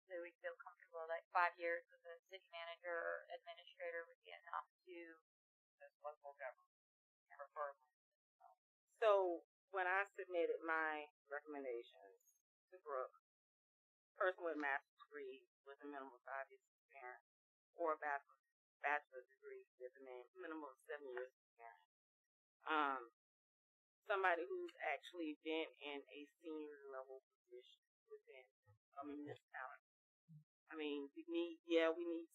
E: do we feel comfortable like 5 years as a city manager or administrator would be enough to
B: this local government, preferably.
F: So when I submitted my recommendations to Brooke, person with a master's degree with a minimum of 5 years experience, or a bachelor's degree with a minimum of 7 years experience. Somebody who's actually been in a senior level position within a municipality. I mean, we need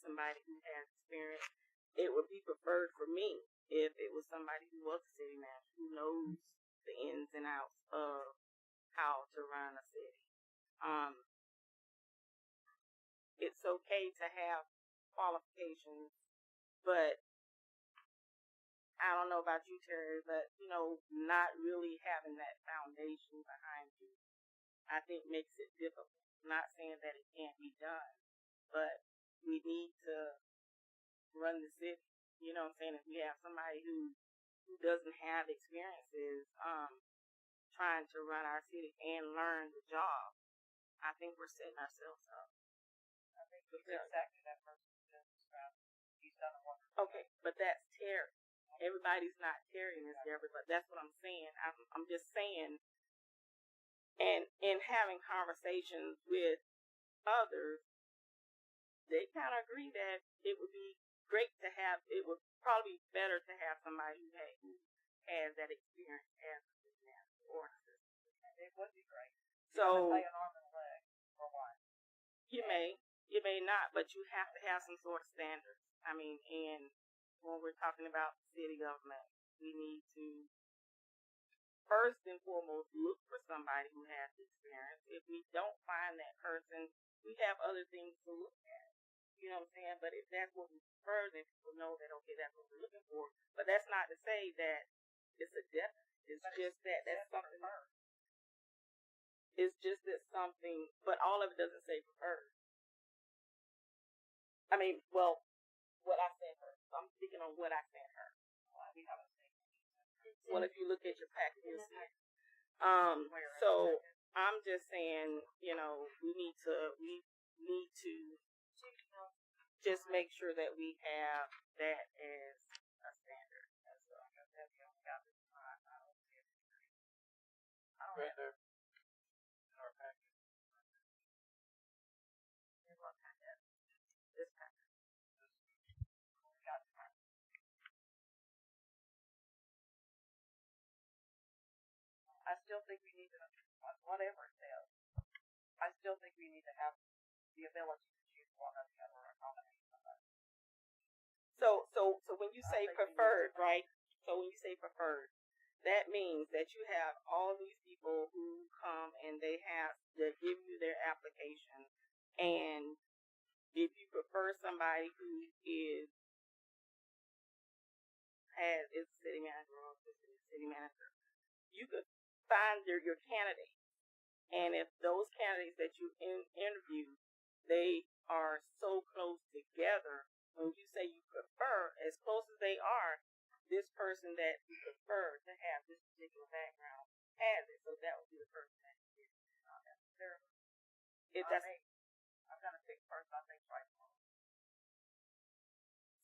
F: somebody who has experience. It would be preferred for me if it was somebody who was a city manager, who knows the ins and outs of how to run a city. It's okay to have qualifications, but I don't know about you, Terry, but, not really having that foundation behind you, I think makes it difficult. I'm not saying that it can't be done, but we need to run the city. You know what I'm saying? If we have somebody who doesn't have experiences trying to run our city and learn the job, I think we're setting ourselves up.
B: I think he's exactly that person who just described. He's done a wonderful
F: Okay, but that's Terry. Everybody's not Terry, Miss Deborah, but that's what I'm saying. I'm just saying, and in having conversations with others, they kind of agree that it would be great to have, it would probably be better to have somebody who has that experience as a business or an assistant.
B: It would be great.
F: So,
B: Play an arm and a leg for one.
F: you may not, but you have to have some sort of standards. I mean, and when we're talking about city government, we need to first and foremost look for somebody who has experience. If we don't find that person, we have other things to look at. You know what I'm saying? But if that's what we prefer, then people know that, okay, that's what we're looking for. But that's not to say that it's a definite. It's just that that's something. It's just that something, but all of it doesn't say preferred. I mean, well, what I sent her. So I'm speaking on what I sent her.
B: We haven't seen it.
F: Well, if you look at your packet, you'll see it. So I'm just saying, we need to just make sure that we have that as a standard. And so I guess that's the only got this time. I don't see it. I don't
A: Right
F: know.
A: there. In our packet.
F: Here's what packet. This packet. We got time.
B: I still think we need to, whatever it says, I still think we need to have the ability to choose one or the other or a combination of those.
F: So when you say
B: think we need
F: preferred,
B: to-
F: right? So when you say preferred, that means that you have all these people who come and they give you their application, and if you prefer somebody who is a city manager or assistant city manager, you could find your candidate, and if those candidates that you interview, they are so close together, when you say you prefer, as close as they are, this person that you prefer to have this particular background has it, so that would be the person that you get. Not necessarily. If that's
B: I'm going to pick first, I think, right.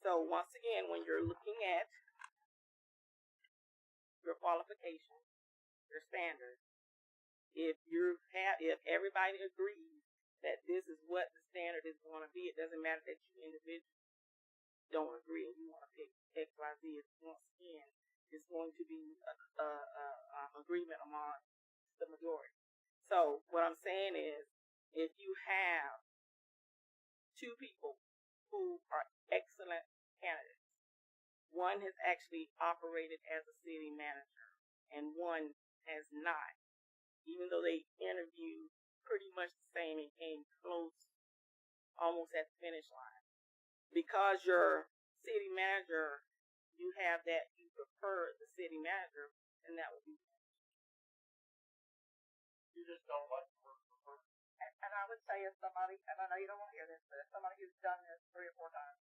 F: so. Once again, when you're looking at your qualifications, your standards, if everybody agrees that this is what the standard is going to be, it doesn't matter that you individually don't agree and you want to pick X, Y, Z, once again, it's going to be a agreement among the majority. So what I'm saying is, if you have two people who are excellent candidates, one has actually operated as a city manager and one has not, even though they interviewed pretty much the same and came close, almost at the finish line. Because your city manager, you have that you prefer the city manager, and that would be.
H: You just don't like the word prefer.
B: And I would say if somebody, and I know you don't want to hear this, but if somebody who's done this 3 or 4 times,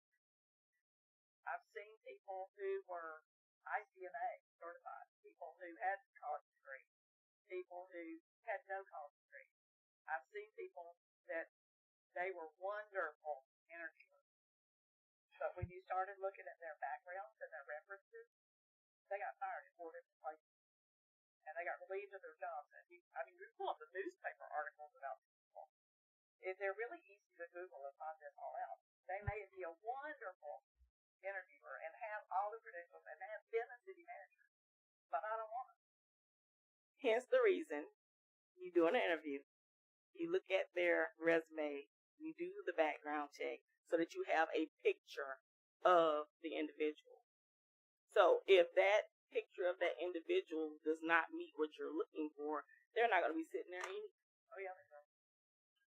B: I've seen people who were ICMA certified, people who had college degrees, people who had no college degrees. I've seen people that they were wonderful interviewers, but when you started looking at their backgrounds and their references, they got fired in 4 different places, and they got relieved of their jobs. And you pull up the newspaper articles about these people. They're really easy to Google and find this all out. They may be a wonderful interviewer and have all the credentials and have been a city manager, but I don't want them.
F: Hence the reason you do an interview, you look at their resume, you do the background check so that you have a picture of the individual. So if that picture of that individual does not meet what you're looking for, they're not going to be sitting there eating.
B: Oh yeah, they don't.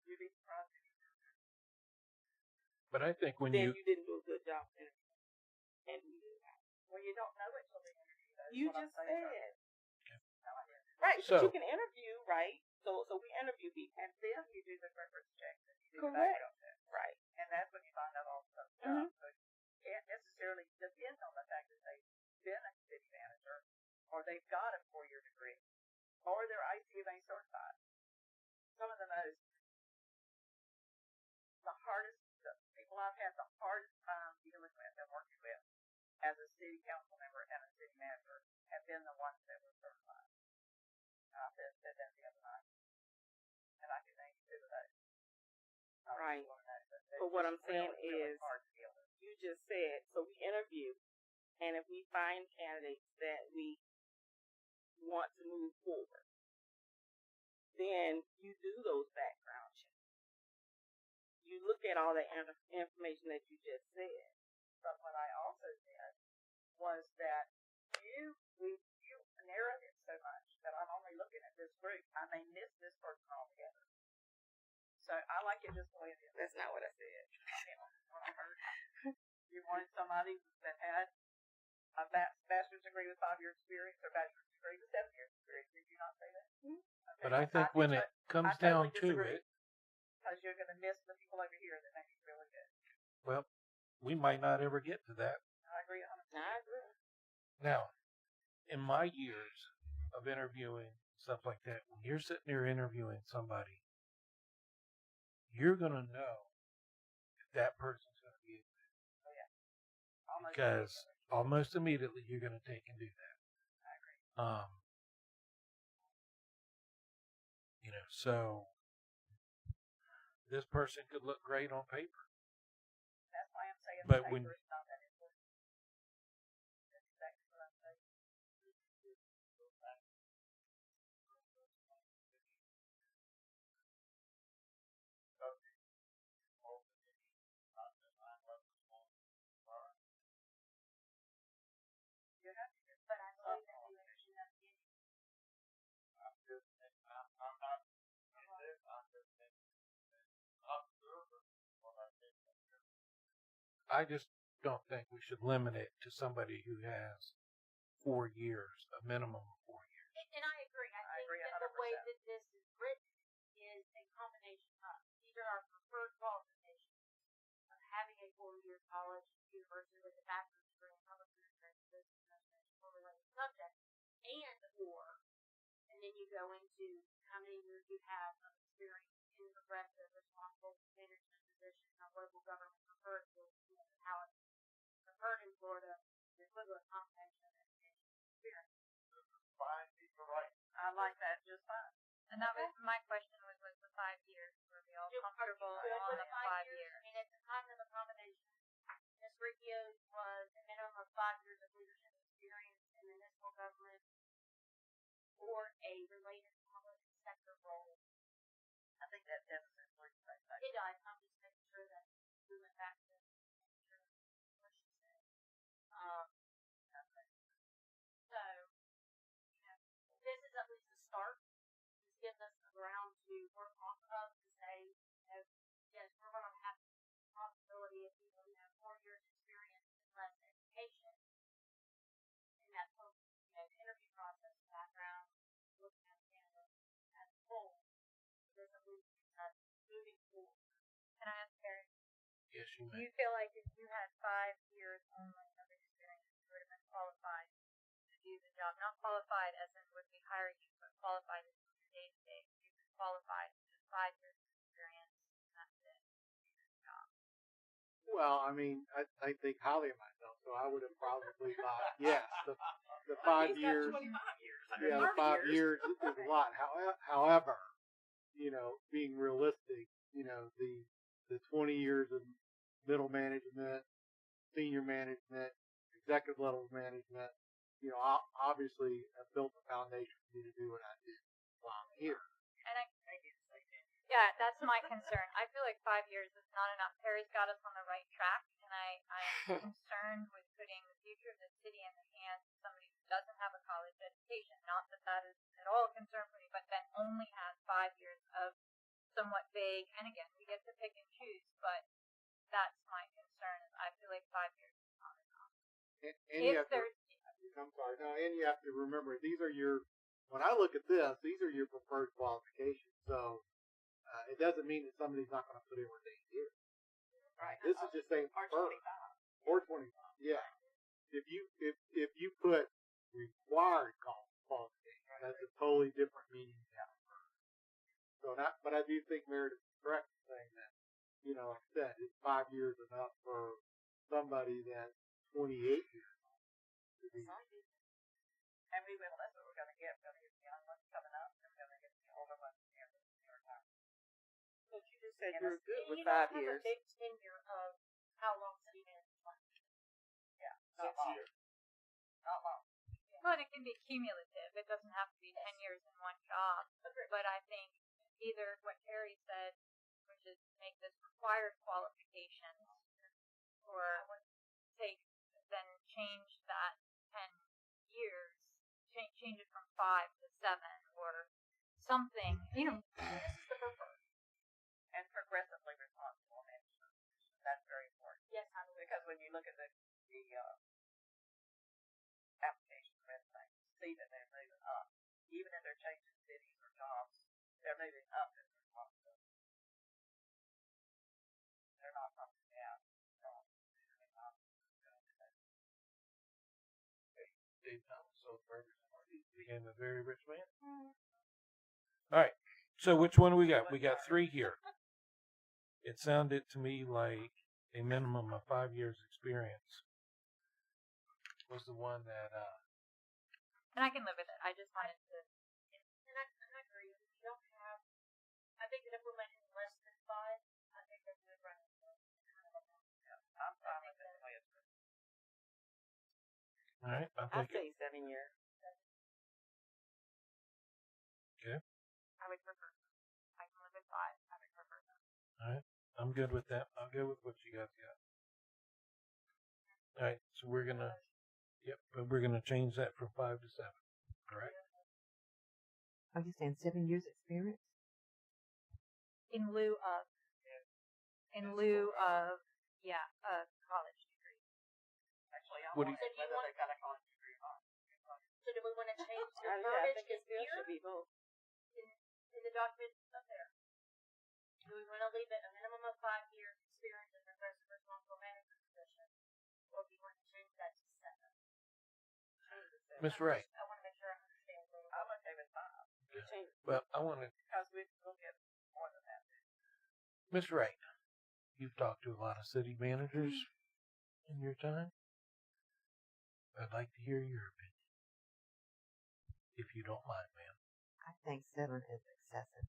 B: You'd be surprised.
A: But I think when
F: Then
A: you,
F: you didn't do a good job interviewing. And you did not.
B: Well, you don't know it till the interview. That's
F: You
B: what I'm
F: just
B: saying.
F: said.
B: No, I didn't.
F: Right,
A: So-
F: but you can interview, right? So we interview people.
B: And then you do the reference check and you do the
F: Correct.
B: background check.
F: Right.
B: And that's when you find out all the stuff.
F: Mhm.
B: So you can't necessarily depend on the fact that they've been a city manager or they've got a 4-year degree or they're ICMA certified. Some of the hardest people I've had the hardest time dealing with and working with as a city council member and a city manager have been the ones that were certified. I said that the other night. And I can name 2 of those. Not
F: Right.
B: one of those,
F: But what I'm
B: it's
F: saying
B: really, really
F: is,
B: hard to deal with.
F: you just said, so we interview, and if we find candidates that we want to move forward, then you do those background checks. You look at all the information that you just said.
B: But what I also did was that you narrowed it so much that I'm only looking at this group. I may miss this person altogether. So I like it just the way it is.
F: That's not what I said.
B: What I heard. You wanted somebody that had a bachelor's degree with 5 years experience or bachelor's degree with 7 years experience. Did you not say that?
F: Mhm.
B: Okay.
A: but I think when it comes
B: I totally
A: down to
B: disagree.
A: it,
B: Because you're going to miss the people over here that make you really good.
A: well, we might not ever get to that.
B: I agree 100%.
F: I agree.
A: Now, in my years of interviewing, stuff like that, when you're sitting there interviewing somebody, you're going to know if that person's going to be a fit.
B: Almost
A: Because almost immediately you're going to take and do that.
B: I agree.
A: So this person could look great on paper,
B: That's why I'm saying
A: But
B: the
A: when-
B: paper is not that important. That's exactly what I'm saying. You have to get
E: But I
B: some
E: believe that we would
B: qualification.
A: I just don't think we should limit it to somebody who has 4 years, a minimum of 4 years.
C: And I agree. I think
B: agree
C: that the way
B: 100%.
C: that this is written is a combination of these are our preferred qualifications of having a 4-year college university with a bachelor's degree in public administration, business administration, or related subjects, and then you go into how many years you have of experience in progressive, responsible management positions of local government preferred to municipalities preferred in Florida, the equivalent combination of education and experience.
B: I like that just fine.
E: And that was my question was the 5 years. Were we all comfortable
C: Good
E: on
C: with
E: the
C: 5
E: 5
C: years?
E: years?
C: I mean, at the time of the combination, Ms. Ricchio's was a minimum of 5 years of leadership experience in municipal government or a related public sector role.
B: I think that deficit was like
C: It does. I'm just making sure that we went back to making sure what she said. So, you know, this is at least a start. This gives us a ground to work off of to say, you know, yes, we're going to have the possibility of people, you know, 4 years experience and less education in that whole, you know, interview process, background, looking at candidates as a whole. This at least keeps us moving forward.
E: Can I ask Terry?
A: Yes, you
E: Do
A: may.
E: you feel like if you had 5 years only of experience, you would have been qualified to do the job? Not qualified as in would we hire you, but qualified as in your day to day. You've been qualified with 5 years of experience, and that's it. Do this job.
G: Well, I mean, I think highly of myself, so I would have probably thought, yes, the 5 years,
B: 25 years.
G: yeah, the 5 years is a lot. However, you know, being realistic, you know, the 20 years of middle management, senior management, executive level management, you know, obviously have built a foundation for me to do what I do while I'm here.
E: And yeah, that's my concern. I feel like 5 years is not enough. Terry's got us on the right track, and I am concerned with putting the future of the city in the hands of somebody who doesn't have a college education. Not that that is at all a concern for me, but then only has 5 years of somewhat vague. And again, we get to pick and choose, but that's my concern. Is I feel like 5 years is not enough.
G: And you
E: If
G: have to,
E: there's
G: I'm sorry, no, and you have to remember, these are when I look at this, these are your preferred qualifications. So it doesn't mean that somebody's not going to put in what they do.
B: Right.
G: This is just saying
B: Or
G: preferred.
B: 25.
G: Or 25. Yeah. If you put required qualification, that's a totally different meaning than that. So but I do think Meredith is correct in saying that, you know, like I said, is 5 years enough for somebody that's 28 years old to be.
B: And we will. That's what we're going to get. We're going to get the young ones coming up. And we're going to get the older ones here.
F: But you just said
B: And
F: you're good
C: You
F: with
C: don't
F: 5
C: have
F: years.
C: a big tenure of how long city manager lasts.
B: Yeah. Not long. Not long.
E: Well, and it can be cumulative. It doesn't have to be 10 years in one job. But I think either what Terry said, which is make this required qualifications, or then change that 10 years, change it from 5 to 7, or something. You know,
B: This is the preferred. And progressively responsible management. That's very important.
C: Yes, I believe.
B: Because when you look at the application resume, you see that they're moving up. Even if they're changing cities or jobs, they're moving up in responsibility. They're not bumping down.
A: Dave Thomas, so Ferguson became a very rich man. All right. So which one we got? We got 3 here. It sounded to me like a minimum of 5 years experience was the one that,
E: and I can live with it. I just wanted to.
C: And I agree. We don't have, I think that if we're making less than 5, I think that we would run into kind of a
B: I'm fine with it.
A: all right, I
F: I'd
A: think,
F: say 7 years.
E: I would prefer. I can live with 5. I would prefer them.
A: all right, I'm good with that. I'll go with what you guys got. All right, so we're gonna change that from 5 to 7, correct?
I: Are you saying 7 years experience?
E: In lieu of, a college degree.
B: Actually, I
A: What do
B: want
A: you-
B: it whether they got a college degree or not.
C: So do we want to change the
F: I
C: verbiage
F: think it still
C: here
F: should be both.
C: in the document up there? Do we want to leave it a minimum of 5 years experience in progressive responsible management position? Or do you want to change that to 7?
A: Miss Wright.
C: I want to make sure I understand.
B: I'm okay with 5.
A: Well, I want to,
B: Because we'll get more than that.
A: Miss Wright, you've talked to a lot of city managers in your time. I'd like to hear your opinion, if you don't mind, ma'am.
I: I think 7 is excessive.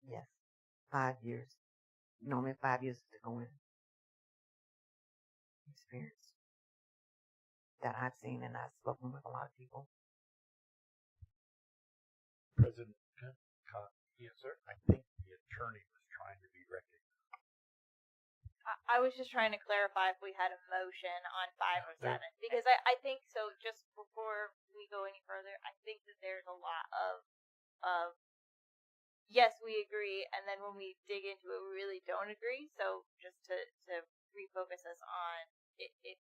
I: Yes. 5 years. Normally 5 years to go in. experience that I've seen, and I've spoken with a lot of people.
D: President Scott,
A: Yes, sir.
D: I think the attorney was trying to be recognized.
E: I was just trying to clarify if we had a motion on 5 or
A: there-
E: 7, because I think so. Just before we go any further, I think that there's a lot of yes, we agree, and then when we dig into it, we really don't agree. So just to refocus us on it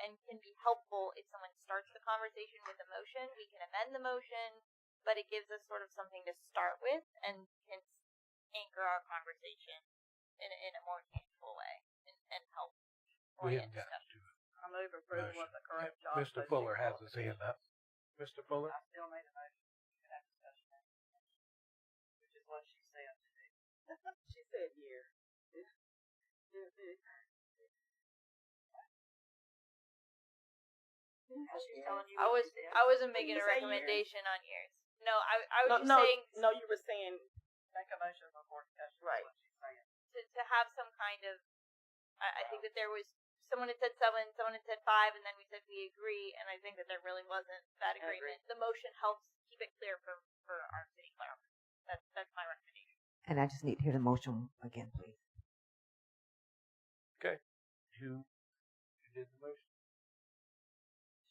E: and can be helpful if someone starts the conversation with a motion, we can amend the motion, but it gives us sort of something to start with and can anchor our conversation in a more tangible way and help
A: We
E: orient
A: haven't gotten
E: discussion.
A: to it.
B: I move approval of the current job.
A: Mr.
B: posting
A: Fuller has his
B: policy.
A: hand up. Mr. Fuller?
B: I still made a motion. You can have discussion. Which is what she said to do.
F: She said year.
B: She's telling you
E: I
B: what
E: was
B: she did.
E: I wasn't making
F: you
E: a
F: say
E: recommendation on yours. No, I was
F: No,
E: just
F: no,
E: saying
F: no. You were saying
B: Make a motion before discussion.
F: Right.
B: Is what she's saying.
E: to have some kind of I think that there was someone had said 7, someone had said 5, and then we said we agree, and I think that there really wasn't that
F: I agree.
E: agreement. The motion helps keep it clear for our city clerk. That's my recommendation.
I: And I just need to hear the motion again, please.
A: Okay. You did the motion.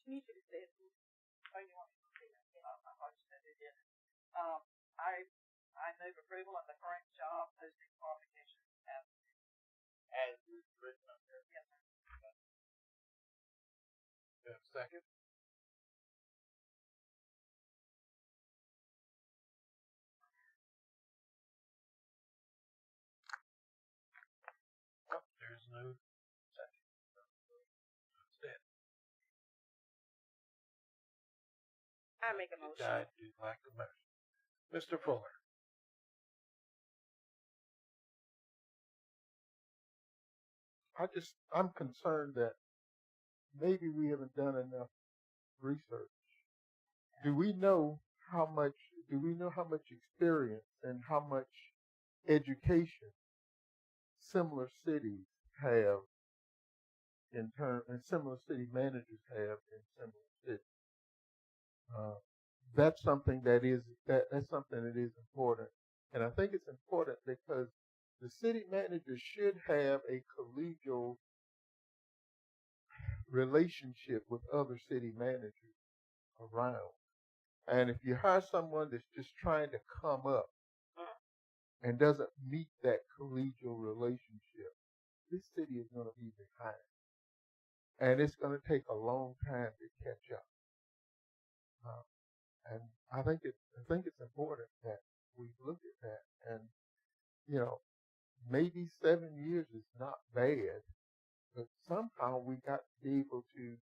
B: She needs to say it. Oh, you want me to repeat it? Yeah, I thought you said it did. I move approval of the current job posting qualifications
D: As is written up there.
B: yes, sir.
A: You have a second? Oh, there's no second. It's dead.
F: I make a
A: It
F: motion.
A: died due to lack of motion. Mr. Fuller?
H: I'm concerned that maybe we haven't done enough research. Do we know how much experience and how much education similar cities have and similar city managers have in similar cities? That's something that is important. And I think it's important because the city manager should have a collegial relationship with other city managers around. And if you hire someone that's just trying to come up and doesn't meet that collegial relationship, this city is going to be behind. And it's going to take a long time to catch up. And I think it's important that we look at that. And, maybe 7 years is not bad, but somehow we got to be able to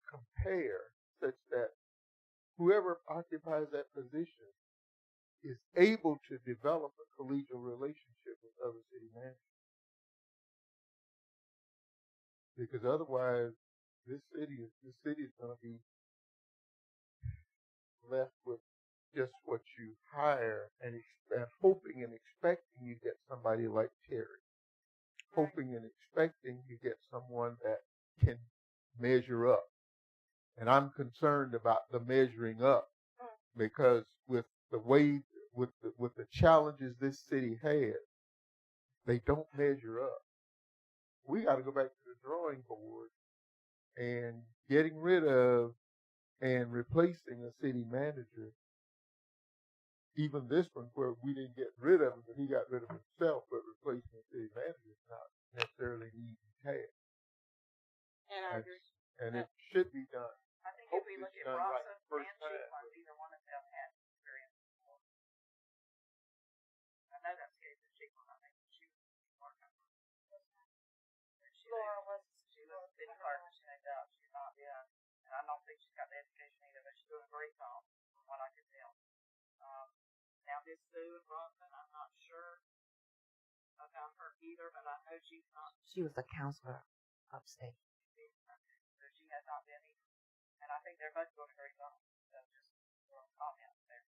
H: compare such that whoever occupies that position is able to develop a collegial relationship with other city managers. Because otherwise, this city is going to be left with just what you hire and hoping and expecting you get somebody like Terry. Hoping and expecting you get someone that can measure up. And I'm concerned about the measuring up because with the challenges this city has, they don't measure up. We got to go back to the drawing board and getting rid of and replacing a city manager. Even this one where we didn't get rid of him, but he got rid of himself, but replacing a city manager is not necessarily an easy task.
F: And I agree.
H: And it should be done.
B: I think if we look at
H: Hopefully it's done right
B: Rossa
H: the first
B: and
H: time.
B: Chiefland, either one of them had experience before. I know that's the case with Chiefland. I think she was more comfortable.
C: Laura was.
B: She was a city clerk when she moved up. She's not yet. And I don't think she's got the education either, but she's doing a great job from what I could tell. Now this Sue and Bronson, I'm not sure about her either, but I know she's not.
I: She was a counselor upstate.
B: So she has not been either. And I think they're both doing a great job. So just a comment there.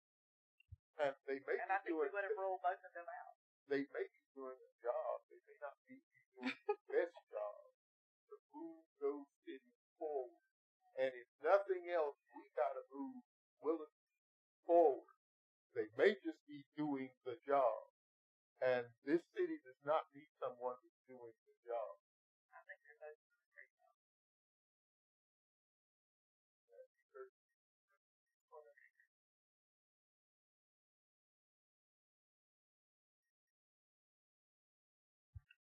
H: And they may
B: And I
H: be
B: think we
H: doing
B: would have ruled both of them out.
H: they may be doing a job. They may not be doing the best job to move those not be someone who's doing the job.
B: I think you're both doing a great job.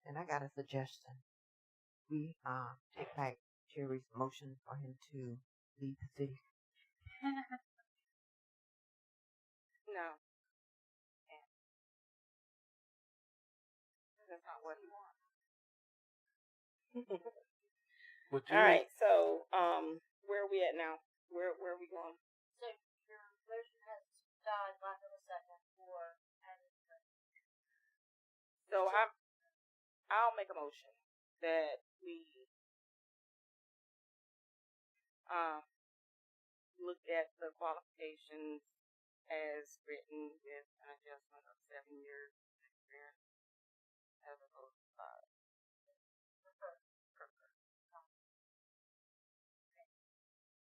I: And I got a suggestion. We take back Jerry's motion for him to lead the city.
F: No. That's not what he wants.
A: Would you?
F: All right, so where are we at now? Where are we going?
C: So your motion has died lack of a second for adding the
F: So I'll make a motion that we look at the qualifications as written with an adjustment of 7 years experience as opposed to 5.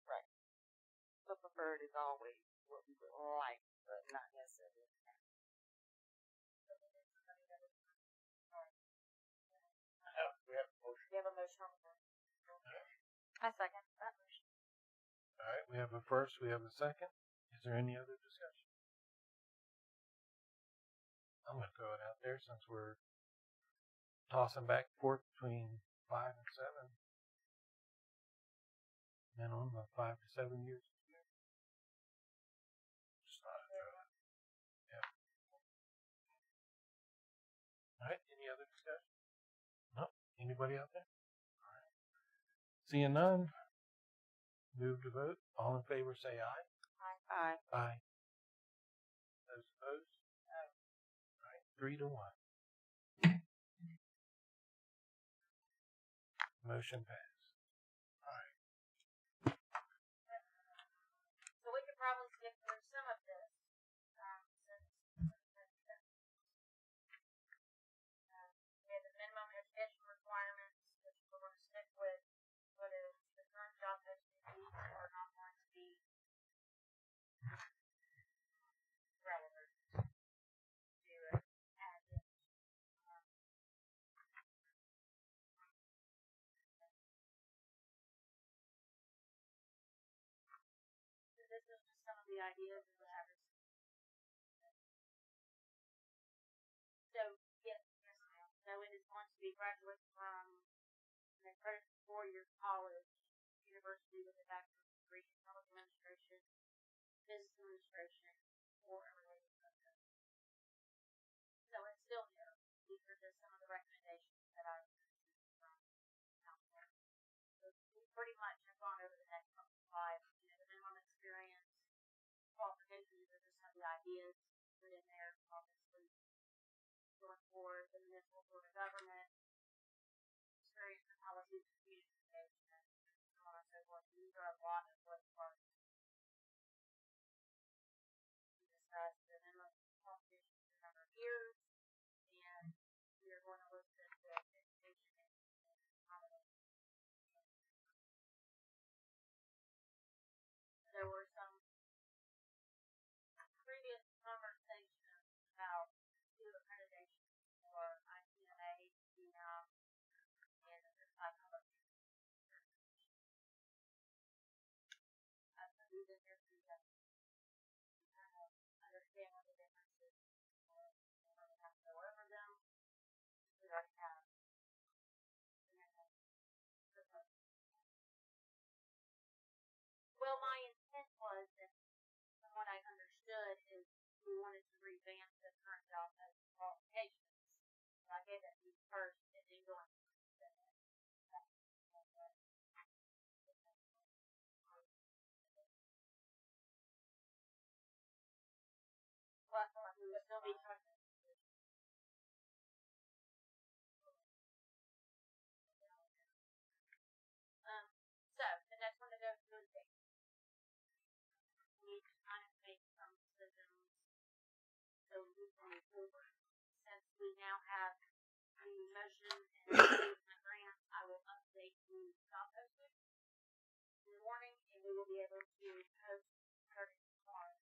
F: Right. The preferred is always what we would like, but not necessarily.
H: We have a motion.
C: You have a motion on the floor.
E: I second that motion.
A: All right, we have a first, we have a second. Is there any other discussion? I'm going to throw it out there since we're tossing back and forth between 5 and 7. Minimum of 5 to 7 years. Just thought I'd throw it out. Yeah. All right, any other discussion? No? Anybody out there? All right. Seeing none, move to vote. All in favor say aye.
F: Aye.
A: Aye. Those opposed? No. All right, 3 to 1. Motion passed. All right.
C: So we could probably skip through some of this, since we have the minimum education requirements, which we're going to stick with, whether the current job postings are not going to be relevant to add in. So this is just some of the ideas that I received. So yes, ma'am. So it is going to be graduate from an accredited 4-year college, university with a bachelor's degree in public administration, business administration, or a related subject. So it's still here. These are just some of the recommendations that I received from council. So we pretty much have gone over the next slide. You know, the minimum experience, qualifications are just some of the ideas put in there, obviously. Going forward, the municipal board of government, experience in policies and communication, so on and so forth. These are a lot of what parts we discussed. The minimum qualifications for a number of years, and we are going to list it with education and accommodation. There were some previous conversations about two accreditations for ICMA, CNAM, and the psychology. I put these in here for you guys to kind of understand what the difference is. You don't have to go over them. We already have. Well, my intent was that, from what I understood, is we wanted to revamp the current job as qualifications. So I gave that to you first, and then go on to the second. Well, I thought we would still be talking. So the next one to go through is date. We need to kind of make some decisions so we can move forward. Since we now have the motion and the grant, I will update the job posting in the morning, and we will be able to post starting tomorrow.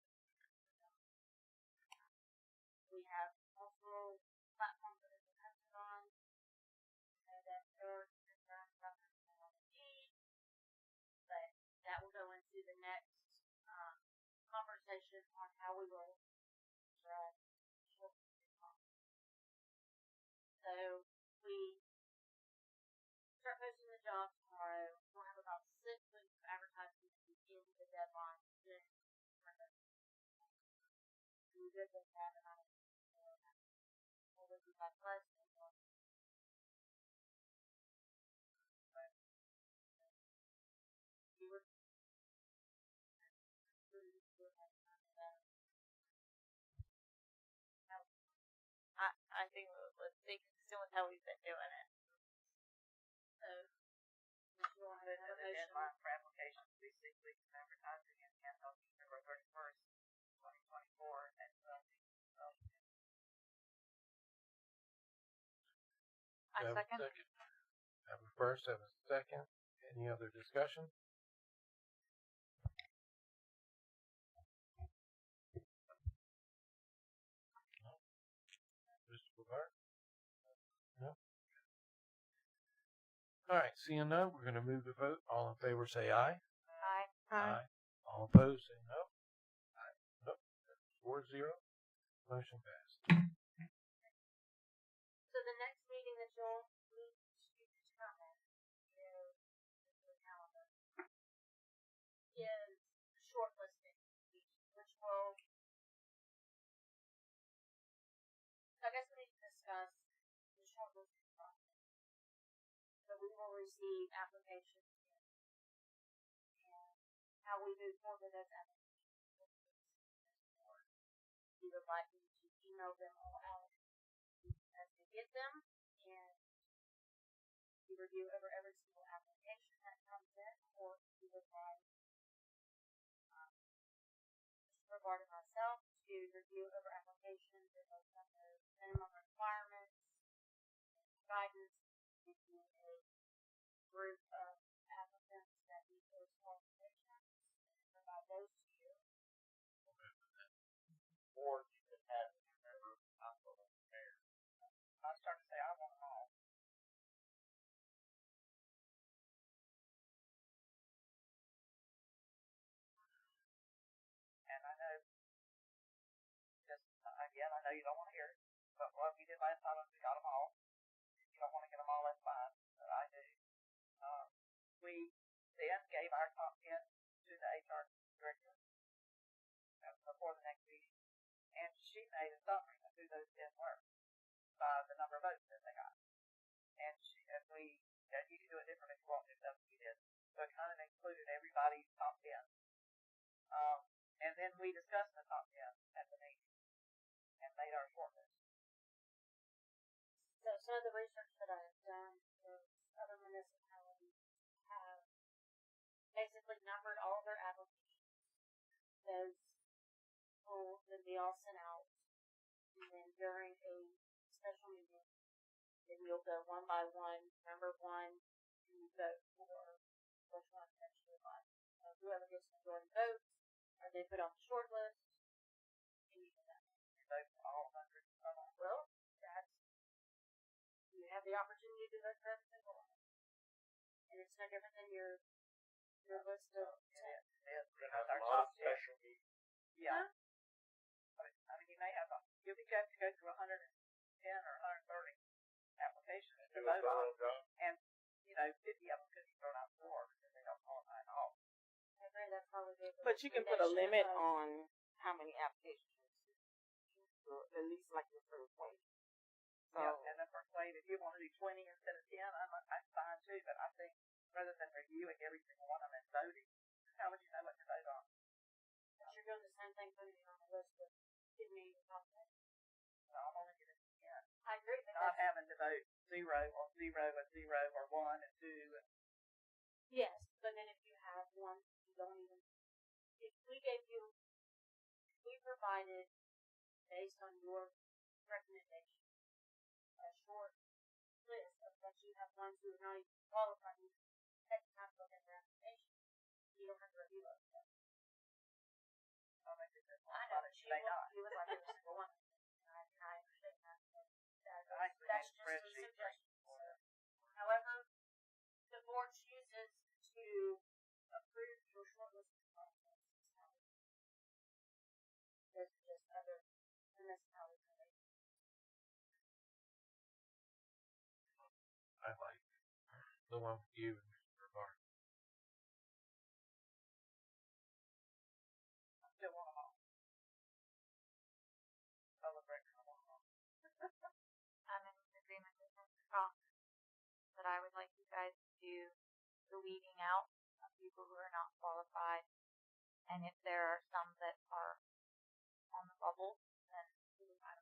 C: We have multiple platforms that have been posted conversation on how we will address short-listed properties. So we start posting the job tomorrow. We'll have about 6 weeks of advertising at the end of the deadline. Then we good with that, and I will look at that list and we would
E: I think let's stay consistent with how we've been doing it.
C: so we'll have
B: The
C: a motion.
B: deadline for applications will be 6 weeks of advertising and until December 31st, 2024, and
E: I
A: Have a
E: second.
A: Have a first, have a second. Any other discussion? No. Mr. Bogart? No. All right, seeing none, we're going to move the vote. All in favor say aye.
E: Aye.
A: All opposed say no. Aye. Nope. 4-0. Motion passed.
C: So the next meeting that you'll need to determine is the calendar is shortlisting, which will, I guess we need to discuss the shortlisting process. So we will receive applications and how we move forward with those applications. We would like you to email them all out as we get them, and we review over every single application that comes in, or we would like Mr. Bogart and myself to review over applications and those have those minimum requirements and guidance, give you a group of applicants that meet those qualifications and provide those to you.
H: Or you can have your member of council and the mayor.
B: I was starting to say I want them all. And I know, again, I know you don't want to hear it, but what we did last time was we got them all. If you don't want to get them all, that's fine, but I do. We then gave our top 10 to the HR director before the next meeting, and she made a summary of who those 10 were by the number of votes that they got. And you can do it different if you want to, that's what we did. So it kind of included everybody's top 10. And then we discussed the top 10 at the meeting and made our shortlist.
C: So some of the research that I've done is other municipalities have basically numbered all of their applications. Those will then be all sent out, and then during a special meeting, then you'll go one by one, number one, and you vote for which one that you would like. So whoever gets the majority votes, are they put on the short list, and you do that.
B: You vote for all 100.
C: Well, you have the opportunity to vote for every single one. And it's no different than your list of 10.
H: We're gonna have a lot of special meetings.
B: Yeah. I mean, you may have, you'll be going to go through 110 or 130 applications to vote on. And, 50 of them could be thrown out the door because they don't qualify at all.
C: I agree, that's how we do it.
F: But you can put a limit on how many applications you receive, or at least like your first wave. So,
B: Yeah, and the first wave, if you want to do 20 instead of 10, I'm fine too, but I think rather than reviewing every single one of them and voting, how would you know what to vote on?
C: But you're doing the same thing, putting it on the list, but give me your confidence.
B: No, I'm only giving 10.
C: I agree, but
B: Not
C: that's,
B: having to vote 0 or 0 and 0 or 1 and 2 and
C: yes, but then if you have one, you don't even, if we provided, based on your recommendation, a short list of that you have ones who are not even qualified, you take time to look at their application, you don't have to review it.
B: I'll make it this one.
C: I know, but you
B: May not.
C: would like every single one. And I understand that. But
B: I agree
C: that's
B: with
C: just a
B: spreadsheet.
C: suggestion. However, the board chooses to approve your shortlisting process.
A: The one with you and Mr. Barr.
B: Still want them all. Public record, I want them all.
E: I'm in agreement with Mr. Cox that I would like you guys to do the weeding out of people who are not qualified. And if there are some that are on the bubble, then we would have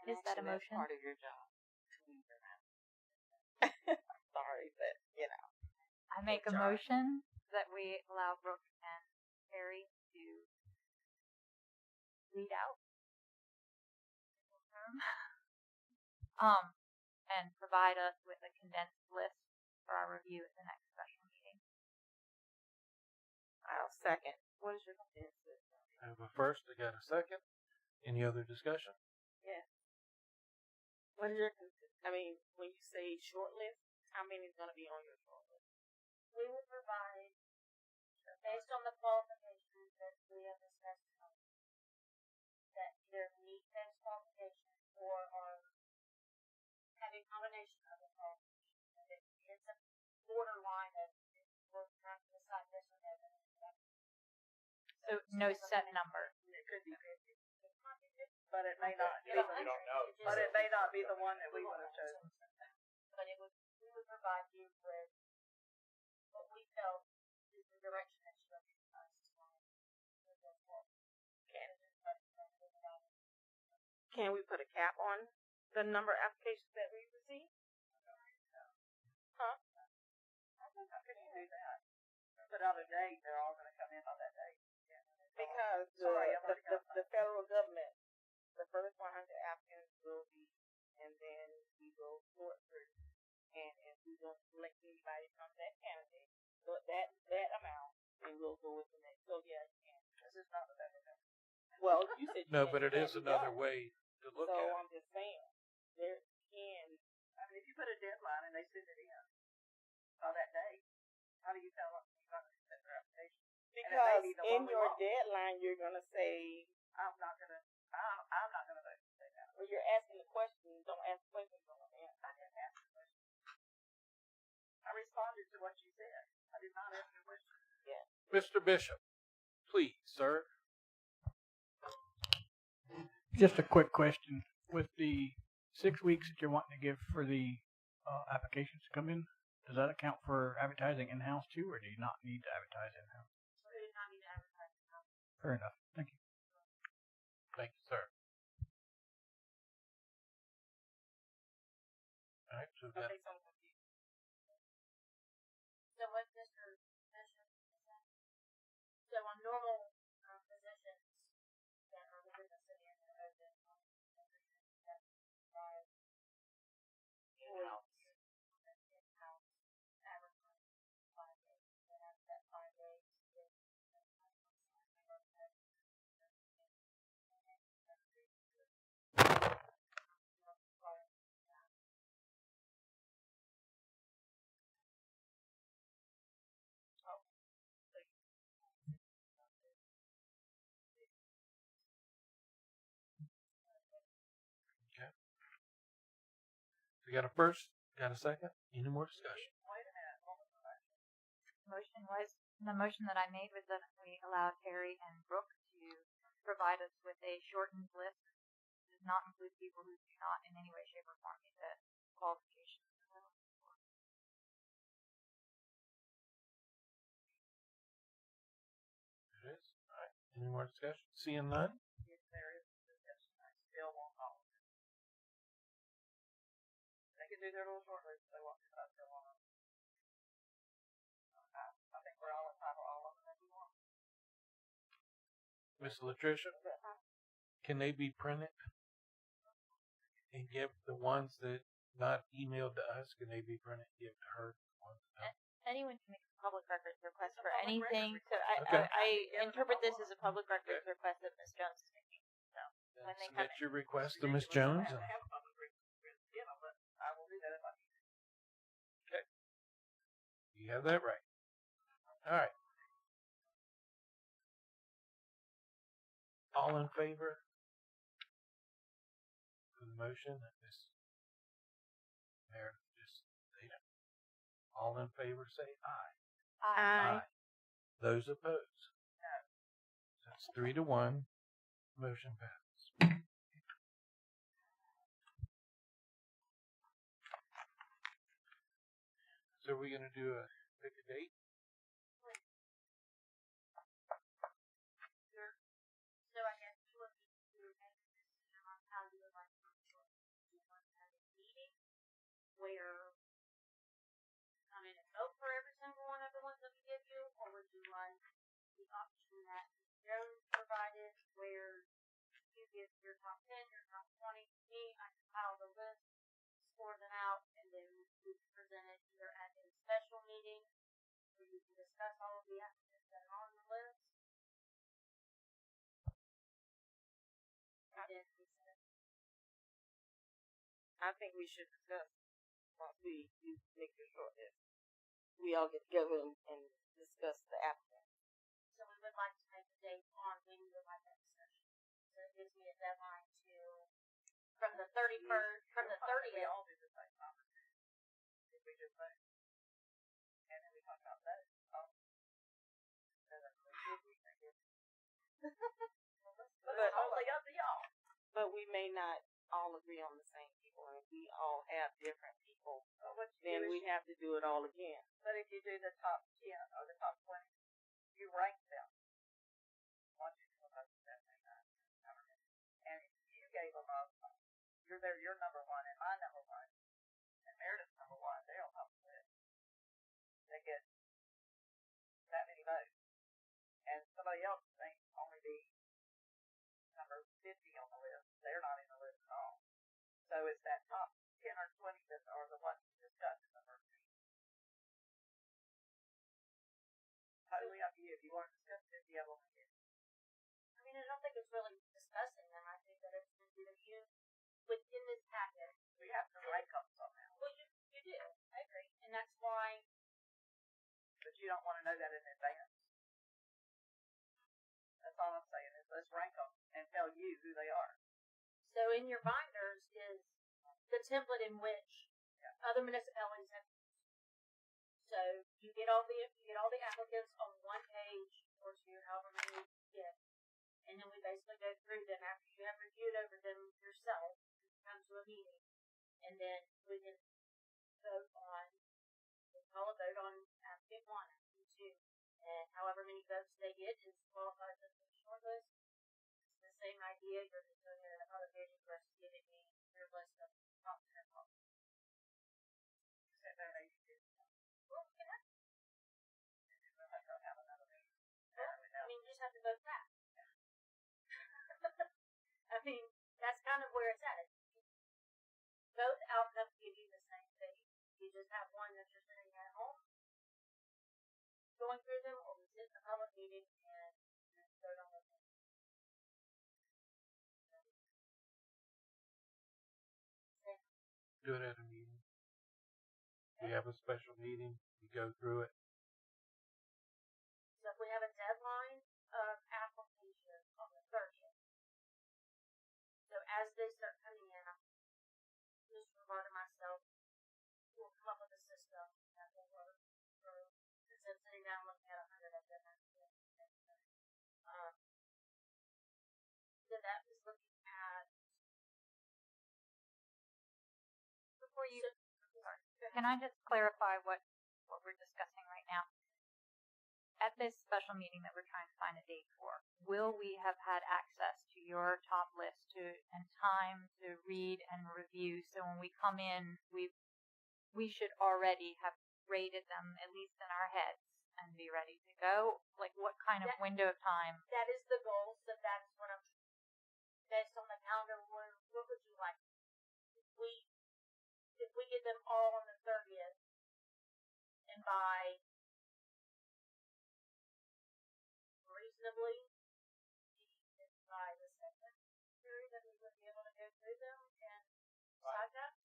B: And
E: Is that a
B: actually,
E: motion?
B: That's part of your job. To weed them out. Sorry, but you know.
E: I make a
B: HR.
E: motion that we allow Brooke and Harry to weed out. And provide us with a condensed list for our review at the next special meeting.
F: I'll second. What is your condensed list?
A: I have a first, I got a second. Any other discussion?
F: Yes. What is your when you say short list, how many is going to be on your short list?
C: We will provide, based on the qualifications that we have discussed tonight, that either meet those qualifications or are have a combination of the qualifications. And if it's a borderline of we're trying to decide this or no, then it's that.
E: So no set number.
B: It could be 50. But it may not be.
C: We don't know.
B: But it may not be the one that we would have chosen.
C: But we would provide you with what we felt is the direction that you exercise tonight.
F: Can we put a cap on the number of applications that we receive? Huh?
B: I think I could do that. Put out a date, they're all going to come in on that date.
F: Because
B: Sorry, I've already got
F: the federal government, the first 100 applicants will be, and then we will sort through. And if we don't select anybody from that candidate, so that amount, then we'll go with the next. So yeah, you can.
B: This is not the federal government.
F: Well, you said
A: No,
F: you
A: but it
F: can't
A: is
F: be
A: another
F: done.
A: way to look
F: So
A: at it.
F: I'm just saying, there can.
B: I mean, if you put a deadline and they send it in by that date, how do you tell them you're not going to accept their application?
F: Because
B: be the
F: in
B: one we
F: your
B: want.
F: deadline, you're gonna say,
B: I'm not going to vote to say that.
F: well, you're asking the question. Don't ask questions on it.
B: I didn't ask the question. I responded to what you said. I did not ask the question.
A: Mr. Bishop, please, sir.
J: Just a quick question. With the 6 weeks that you're wanting to give for the applications to come in, does that account for advertising in-house too, or do you not need to advertise in-house?
C: We do not need to advertise now.
J: Fair enough. Thank you.
A: Thank you, sir. All right, so we've got
F: Okay, so I'm confused.
C: So what Mr. Bishop is saying, so on normal positions that are within the city and they're open, that provide in-house advertising 5 days. They have that 5 days.
A: We got a first, got a second. Any more discussion?
B: Wait a minute. What was the motion?
E: The motion that I made was that we allowed Harry and Brooke to provide us with a shortened list. It does not include people who do not in any way, shape, or form meet the qualifications.
A: It is. All right. Any more discussion? Seeing none?
B: If there is discussion, I still want all of it. They can do their little short list if they want to. I still want them. I think we're all entitled to all of them if we want.
A: Miss Latricia, can they be printed and give the ones that not emailed to us? Can they be printed and give to her?
E: Anyone can make a public records request
B: It's a
E: for
B: public
E: anything.
B: records
E: So
A: Okay.
E: I interpret this as a public records request that Ms. Jones is making. So when they come
A: Submit
E: in.
A: your request to Miss Jones.
B: I
A: And,
B: have a public record, you know, but I will do that if I need to.
A: you have that right. All right. All in favor of the motion that Miss Meredith just stated? All in favor say aye.
C: Aye.
A: Those opposed? No. That's 3-1. Motion passes. So we're going to do pick a date?
C: So I guess you would need to make a decision on how you would like to do it. Do you want to have a meeting where you come in and vote for every single one of the ones that we give you, or would you like the option that Jones provided where you give your top 10, your top 20 to me, I compile the list, score them out, and then we present it either at a special meeting where you can discuss all of the applicants that are on the list. And then we said,
F: I think we should discuss once we make your short list. We all get together and discuss the applicant.
C: so we would like to make a date on when you would like that discussion. So it gives me a deadline to, from the 31st, from the 30th.
B: We all do the same conversation. If we just vote. And then we talk about that. Oh. So that's what we think it. But it's totally up to y'all.
F: But we may not all agree on the same people, and if we all have different people,
B: So what you
F: then
B: do
F: we
B: is,
F: have to do it all again.
B: but if you do the top 10 or the top 20, you rank them. 1, 2, 3, 4, 5, 6, 7, 8, 9, 10, however many. And if you gave them your number one and my number one, and Meredith's number one, they're on top of the list. They get that many votes. And somebody else may only be number 50 on the list. They're not in the list at all. So it's that top 10 or 20 that are the ones you discuss in the first meeting. Totally up to you. If you want to discuss 50 of them, you can.
C: I mean, I don't think it's really discussing them. I think that it's going to be you within this packet.
B: We have to rank them somehow.
C: Well, you do. I agree. And that's why,
B: But you don't want to know that in advance. That's all I'm saying is let's rank them and tell you who they are.
C: so in your binders is the template in which other municipalities have used. So you get all the applicants on one page or two, however many you get, and then we basically go through them after you have reviewed over them yourself. Come to a meeting, and then we can vote on. We call a vote on applicant 1, applicant 2, and however many votes they get is qualified as the short list. It's the same idea. You're just doing it at another meeting versus giving me your list of top 10 top.
B: You said there may be 50.
C: Well, we can have,
B: We'll have to have another meeting.
C: I mean, you just have to vote that. I mean, that's kind of where it's at. Both outcomes give you the same thing. You just have one that you're sitting at home, going through them, or we sit in a public meeting and vote on them.
A: Do it at a meeting. We have a special meeting. We go through it.
C: So if we have a deadline of application on the 30th, so as they start coming in, Mr. Rivard and myself will come up with a system that will work for, instead of sitting down looking at 100 of them. So that is looking at.
E: Before you, sorry, can I just clarify what we're discussing right now? At this special meeting that we're trying to find a date for, will we have had access to your top list and time to read and review? So when we come in, we should already have rated them, at least in our heads, and be ready to go? Like, what kind of window of time?
C: That is the goal, so that's what I'm, based on the calendar, what would you like? If we get them all on the 30th, and by reasonably, by the second period, that we would be able to go through them and decide that?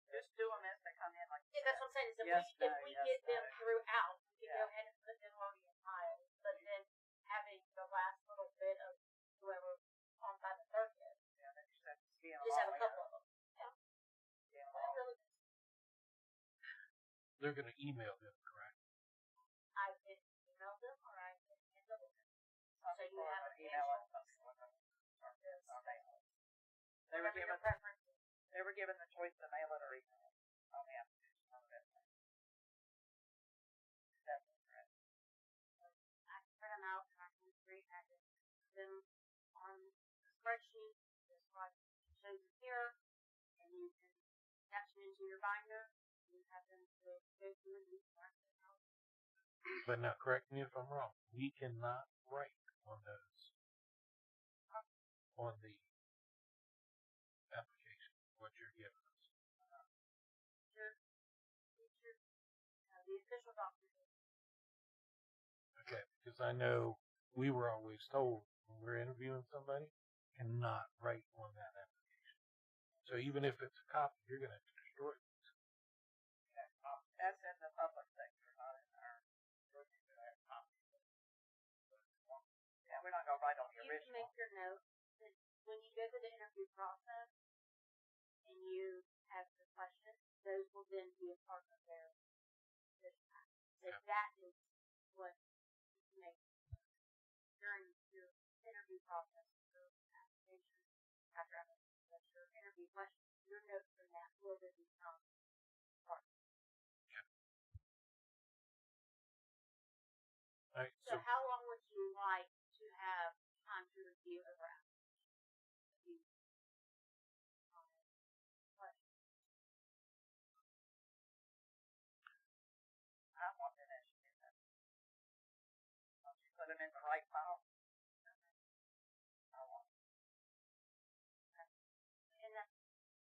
B: Just do them as they come in. Like
C: Yeah, that's what I'm saying, is if
B: Yes,
C: we
B: no, yes,
C: get them
B: no.
C: throughout, we can go
B: Yeah.
C: ahead and put them already in piles, but then having the last little bit of whoever on by the 30th,
B: Yeah, then you just have to scan them
C: just have
B: all
C: a couple of them.
B: Scan them all.
A: they're going to email them, correct?
C: I can email them or I can handle them.
B: Some
C: So you
B: people
C: have
B: are
C: an
B: email
C: answer.
B: it, some people are mail it. They were
C: Whatever your
B: given,
C: preference is.
B: they were given the choice to mail it or email it on the application on the website. That's correct.
C: I can print them out and I can create and I can put them on the spreadsheet, just like it shows it here, and you can attach them into your binder. You have them to go through and mark them out.
A: But now, correct me if I'm wrong. We cannot write on those, on the application, what you're giving us.
C: The official document.
A: Okay, because I know we were always told when we're interviewing somebody, cannot write on that application. So even if it's a copy, you're going to have to destroy it.
B: That's in the public sector, not in our. Yeah, we're not gonna write on the
C: You can
B: original.
C: make your note that when you go through the interview process and you have the questions, those will then be a part of their decision packet. So
A: Yeah.
C: that is what you make during your interview process for application after your interview questions. Your notes from that will then become part.
A: All right,
C: So how long would you like to have time to review a draft?
B: I want them as you get them. Once you put them in the right file. I want.
C: And that,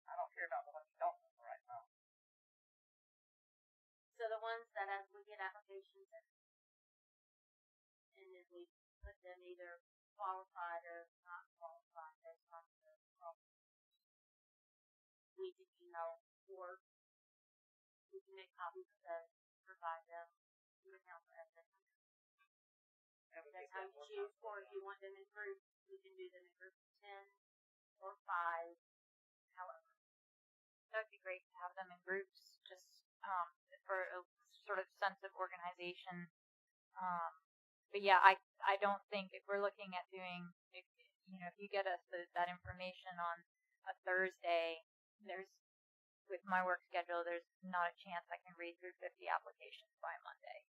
B: I don't care about the ones you don't put in the right file.
C: so the ones that as we get applications in, and then we put them either qualified or not qualified based on the problem. We can email or we can make copies of those, provide them to the council as they come in.
B: And we
C: That's
B: get
C: how
B: them
C: you choose, or if you want them in groups, we can do them in groups of 10 or 5, however.
E: That'd be great to have them in groups, just for a sort of sense of organization. But yeah, I don't think if we're looking at doing, if you get us that information on a Thursday, there's with my work schedule, there's not a chance I can read through 50 applications by Monday.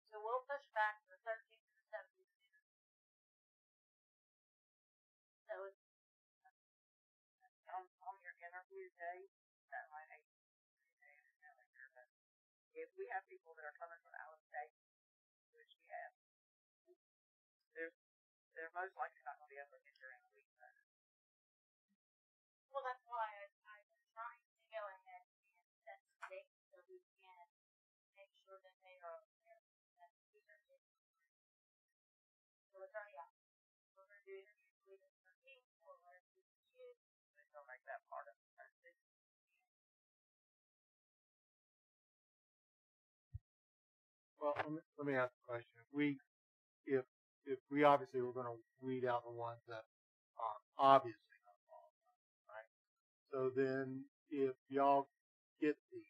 C: So we'll push back to the 13th and the 17th. So it's
B: on your interview day, that might be but if we have people that are coming from out of state, which we have, they're most likely not going to be able to get there in a week.
C: well, that's why I'm trying to go ahead and set some dates so we can make sure that they are aware that these are dates. So it's already out. We're going to do interviews with the 13th or whatever we choose.
B: They're going to make that part of it.
G: Well, let me ask a question. If we obviously were going to weed out the ones that are obviously not qualified, right? So then, if y'all get these,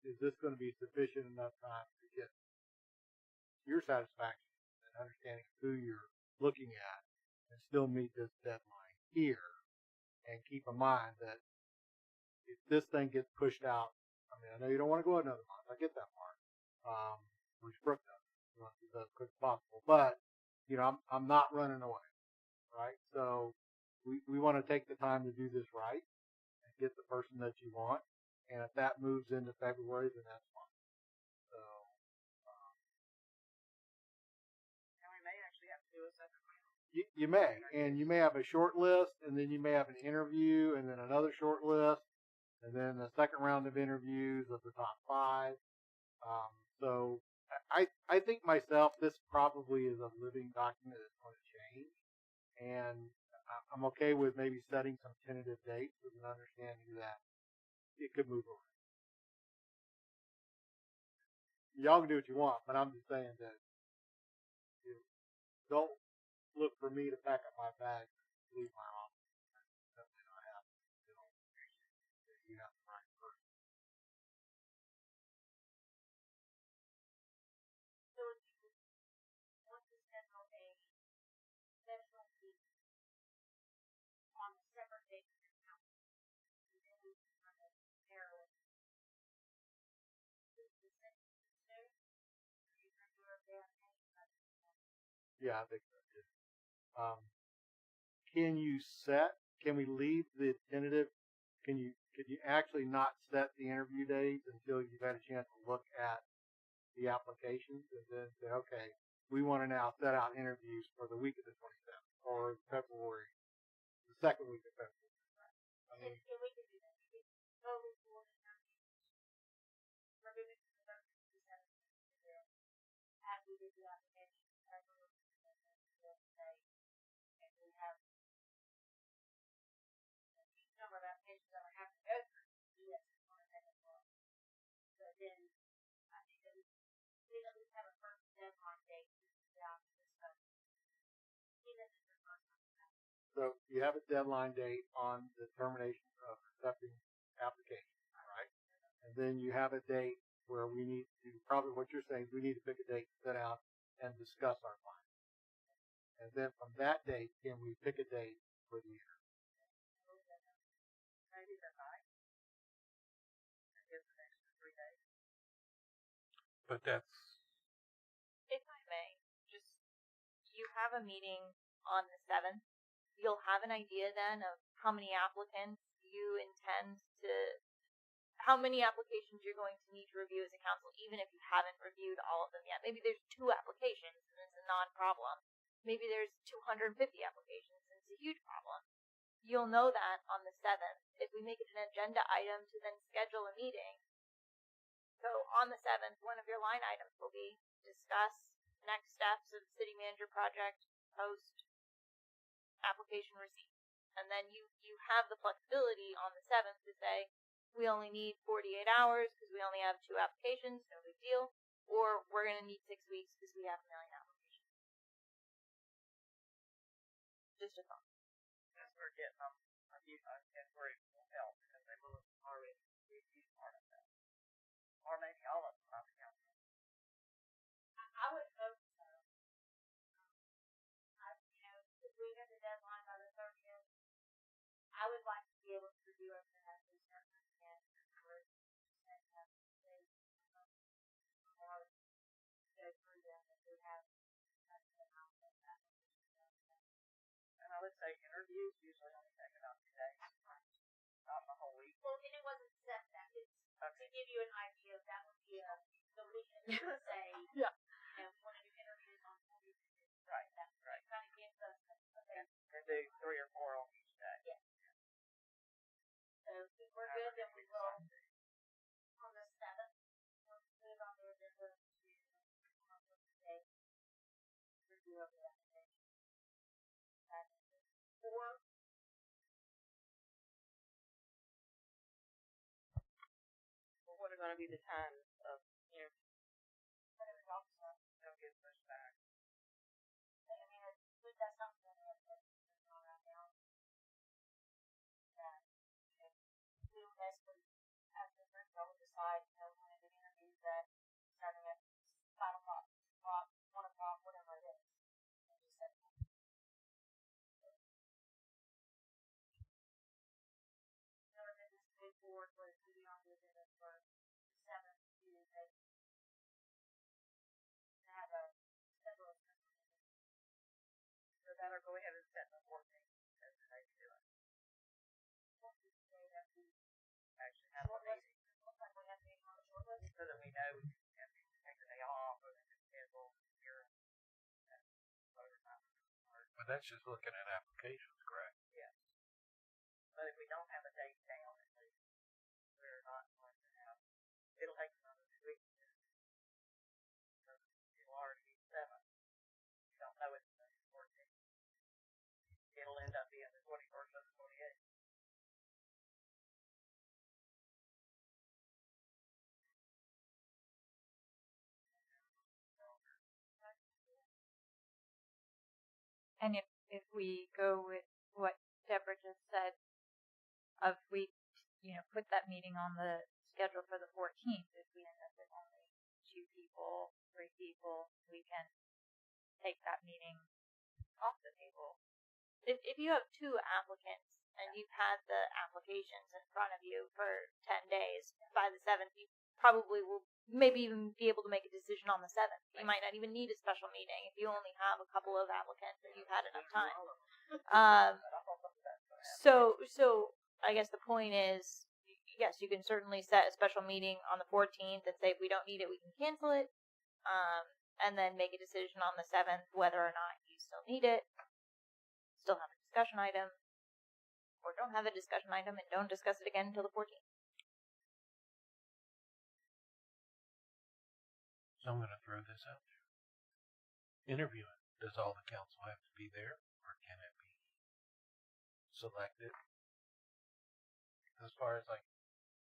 G: is this going to be sufficient enough time to get your satisfaction and understanding who you're looking at, and still meet this deadline here? And keep in mind that if this thing gets pushed out, I mean, I know you don't want to go another month. I get that part. Which Brooke does. You want to do that as quick as possible. But, I'm not running away, right? So we want to take the time to do this right and get the person that you want. And if that moves into February, then that's fine. So,
B: And we may actually have to do a second round.
G: you may, and you may have a short list, and then you may have an interview, and then another short list, and then a second round of interviews of the top 5. So I think myself, this probably is a living document that's going to change, and I'm okay with maybe setting some tentative dates with an understanding that it could move around. Y'all can do what you want, but I'm just saying that don't look for me to pack up my bags and leave my office. That's something I have to do. You have the right person. Yeah, I think so too. Can we leave the tentative? Could you actually not set the interview days until you've had a chance to look at the applications and then say, okay, we want to now set out interviews for the week of the 27th or February, the second week of February. I mean,
C: And we can do that. We can totally forward interviews. We're moving to the 13th to the 17th as we do the application. And we have a huge number of applications that we're having to go through. Yes, it's one of them as well. But then I think that we at least have a first deadline date to sit out this stuff. Even if it's the first one.
G: so you have a deadline date on the termination of accepting applications, right? And then you have a date where we need to, probably what you're saying, we need to pick a date to set out and discuss our plan. And then from that date, can we pick a date for the year?
B: Maybe the 9th. I guess the next 3 days.
A: But that's,
E: If I may, just, you have a meeting on the 7th. You'll have an idea then of how many applicants you intend to, how many applications you're going to need to review as a council, even if you haven't reviewed all of them yet. Maybe there's 2 applications and it's a non-problem. Maybe there's 250 applications and it's a huge problem. You'll know that on the 7th. If we make it an agenda item to then schedule a meeting, so on the 7th, one of your line items will be discuss next steps of the city manager project post application receipt. And then you have the flexibility on the 7th to say, we only need 48 hours because we only have 2 applications, no big deal. Or we're going to need 6 weeks because we have 1 million applications. Just a thought.
B: As we're getting them, and where it will help because they will have already reviewed part of that. Or maybe all of them, not the council.
C: I would hope so. If we hit the deadline by the 30th, I would like to be able to review everything as we start again. Go through them if we have.
B: And I would say interviews usually only take about 2 days, not the whole week.
C: Well, and it wasn't set that. It's to give you an idea of that would be the week and then say,
B: Yeah.
C: We want to do interviews on 40 days.
B: Right,
C: That's
B: right.
C: Kind of gives us okay.
B: And do 3 or 4 on each day.
C: Yeah. So if we're good, then we will on the 7th. We'll put it on the agenda to come up with a date. Review of the application. Or
F: Well, what are going to be the times of interviews?
B: They'll get pushed back.
C: I mean, that's something that we're on right now. That we will basically, as the group, I will decide, we want to do interviews that starting at 5 o'clock, 6 o'clock, 1 o'clock, whatever it is. And just set them. So then just move forward with moving on to the agenda for the 7th to have a schedule of
B: So better go ahead and set the 14th as the day to do it. Actually have a meeting. So that we know we can take the day off or then just schedule here and whatever time.
A: but that's just looking at applications, correct?
B: Yes. But if we don't have a date down, at least we're not going to have, it'll take another 2 weeks. Because it'll already be 7. You don't know it's the 14th. It'll end up being the 21st or the 28th.
E: And if we go with what Deborah just said, if we, put that meeting on the schedule for the 14th, if we end up with only 2 people, 3 people, we can take that meeting off the table. If you have 2 applicants and you've had the applications in front of you for 10 days, by the 7th, you probably will maybe even be able to make a decision on the 7th. You might not even need a special meeting if you only have a couple of applicants and you've had enough time. So I guess the point is, yes, you can certainly set a special meeting on the 14th and say, if we don't need it, we can cancel it. And then make a decision on the 7th whether or not you still need it, still have a discussion item, or don't have a discussion item and don't discuss it again until the 14th.
A: So I'm going to throw this out there. Interviewing. Does all the council have to be there, or can it be selected? As far as like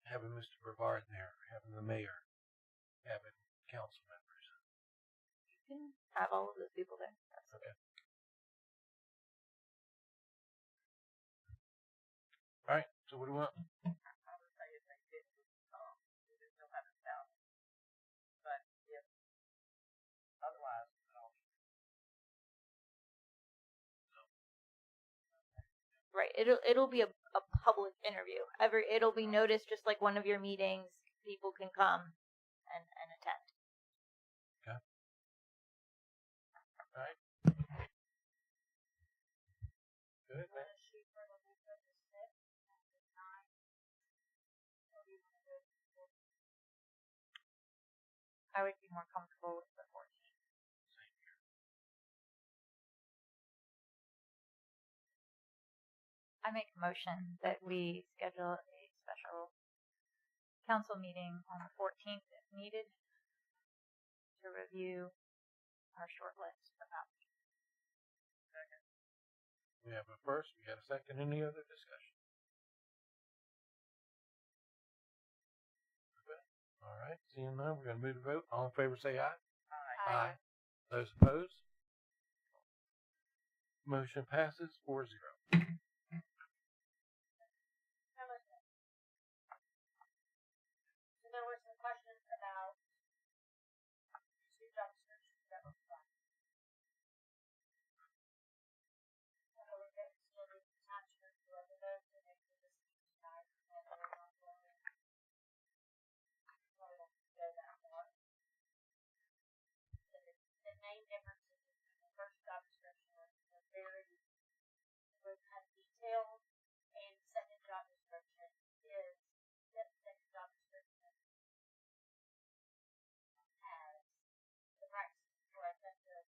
A: having Mr. Brevard there, having the mayor, having council members.
E: You can have all of those people there. That's
A: okay. All right. So what do we want?
B: I would say if they didn't, we just don't have it down. But if otherwise,
E: right. It'll be a public interview. It'll be noticed just like one of your meetings. People can come and attend.
A: Okay. All right. Good, man.
E: I would be more comfortable with the 14th.
A: Same here.
E: I make a motion that we schedule a special council meeting on the 14th if needed to review our short list of applicants.
B: second,
A: We have a first. We got a second. Any other discussion? Okay. All right. Seeing none, we're going to move to vote. All in favor, say aye.
E: Aye.
A: Those opposed? Motion passes 4-0.
C: So there were some questions about two job descriptions that were provided. So we're going to still need attachments to other those to make sure this is tonight and whether or not we're going to go that far. So the main differences between the first job description was had detailed, and the second job description is the second job description has the rights for effective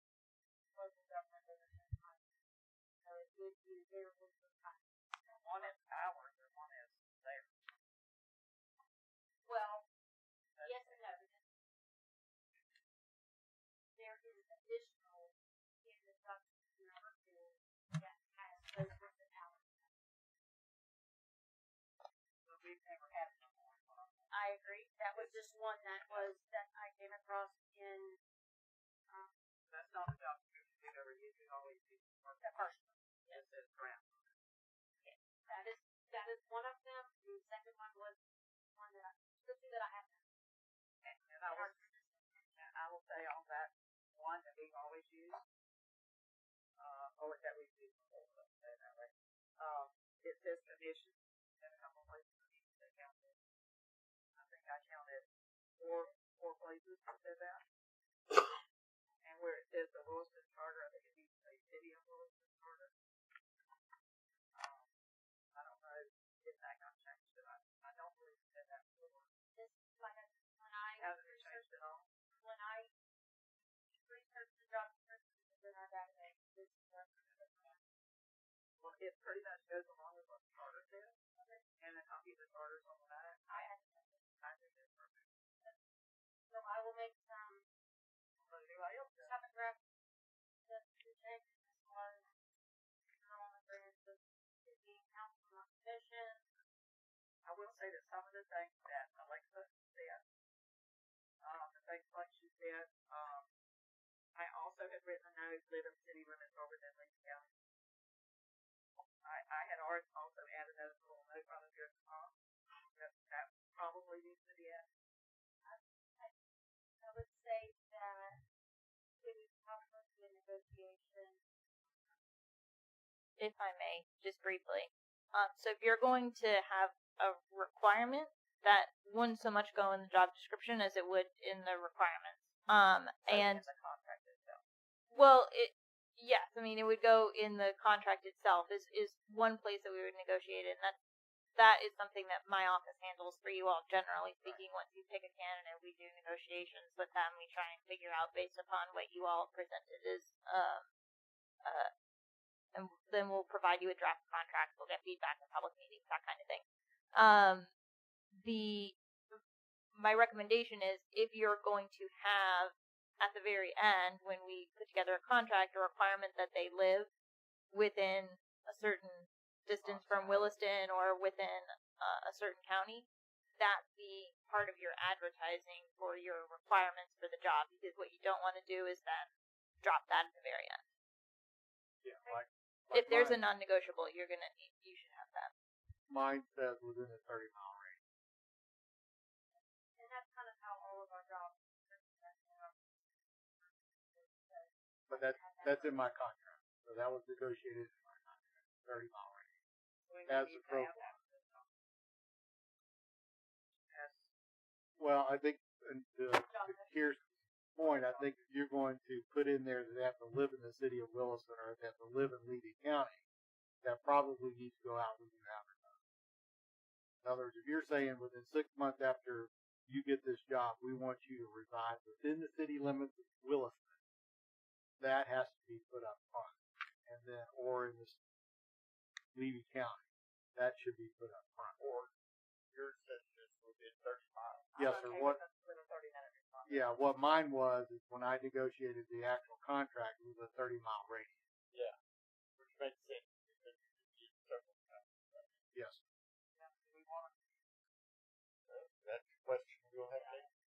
C: local government leadership time. So it gives you variable time.
B: one is ours and one is theirs.
C: Well, yes and no. There is additional in the job description number 2 that has those different hours.
B: So we've never had it before.
C: I agree. That was just one that I came across in
B: That's not the job description we've ever used. We always use
C: the first one.
B: It says ground.
C: That is one of them. The second one was one that the two that I have now.
B: And I will say on that one that we've always used, or that we've used before, let's say it that way. It says conditions in a couple of places that you can count it. I think I counted four places that said that. And where it says the Williston Charter, I think it needs to say City of Williston Charter. I don't know if that got changed, but I don't believe it said that before.
C: This like when I
B: Hasn't it changed at all?
C: when I researched the job descriptions within our database, this is the
B: Well, it pretty much goes along with what the charter says, and a copy of the charter's on the back. I think it's perfect.
C: so I will make some
B: What anybody else does.
C: haven't grabbed the changes as far as you're on agreement with being council not sufficient.
B: I will say that some of the things that Alexa said, the things like she said, I also had written a note, live in city limits over in Lincoln County. I had already also added a little note on here at the top. That probably needs to be added.
C: I would say that it is probably a negotiation.
E: If I may, just briefly, So if you're going to have a requirement, that wouldn't so much go in the job description as it would in the requirements. And
B: the contract itself.
E: well, yes, I mean it would go in the contract itself. Is one place that we would negotiate it, and that is something that my office handles for you all. Generally speaking, once you pick a candidate, we do negotiations with them. We try and figure out based upon what you all presented is, and then we'll provide you a draft contract. We'll get feedback in public meetings, that kind of thing. My recommendation is if you're going to have at the very end, when we put together a contract, a requirement that they live within a certain distance from Williston or within a certain county, that be part of your advertising for your requirements for the job, because what you don't want to do is then drop that at the very end.
G: Yeah,
E: If there's a non-negotiable, you should have that.
G: mine says within a 30-mile range.
C: And that's kind of how all of our jobs.
G: But that's in my contract. So that was negotiated in my contract. 30-mile range. As appropriate. Well, I think to Kirsten's point, I think if you're going to put in there that they have to live in the city of Williston or they have to live in Levy County, that probably needs to go out when you advertise. In other words, if you're saying within 6 months after you get this job, we want you to reside within the city limits of Williston, that has to be put up front. And then, or in this Levy County, that should be put up front.
H: Or yours says just within 30 miles.
G: Yes, sir. What? Yeah, what mine was is when I negotiated the actual contract, it was a 30-mile radius.
H: Yeah. Which makes sense because you could use several times.
G: Yes.
H: That's a question you'll have to answer.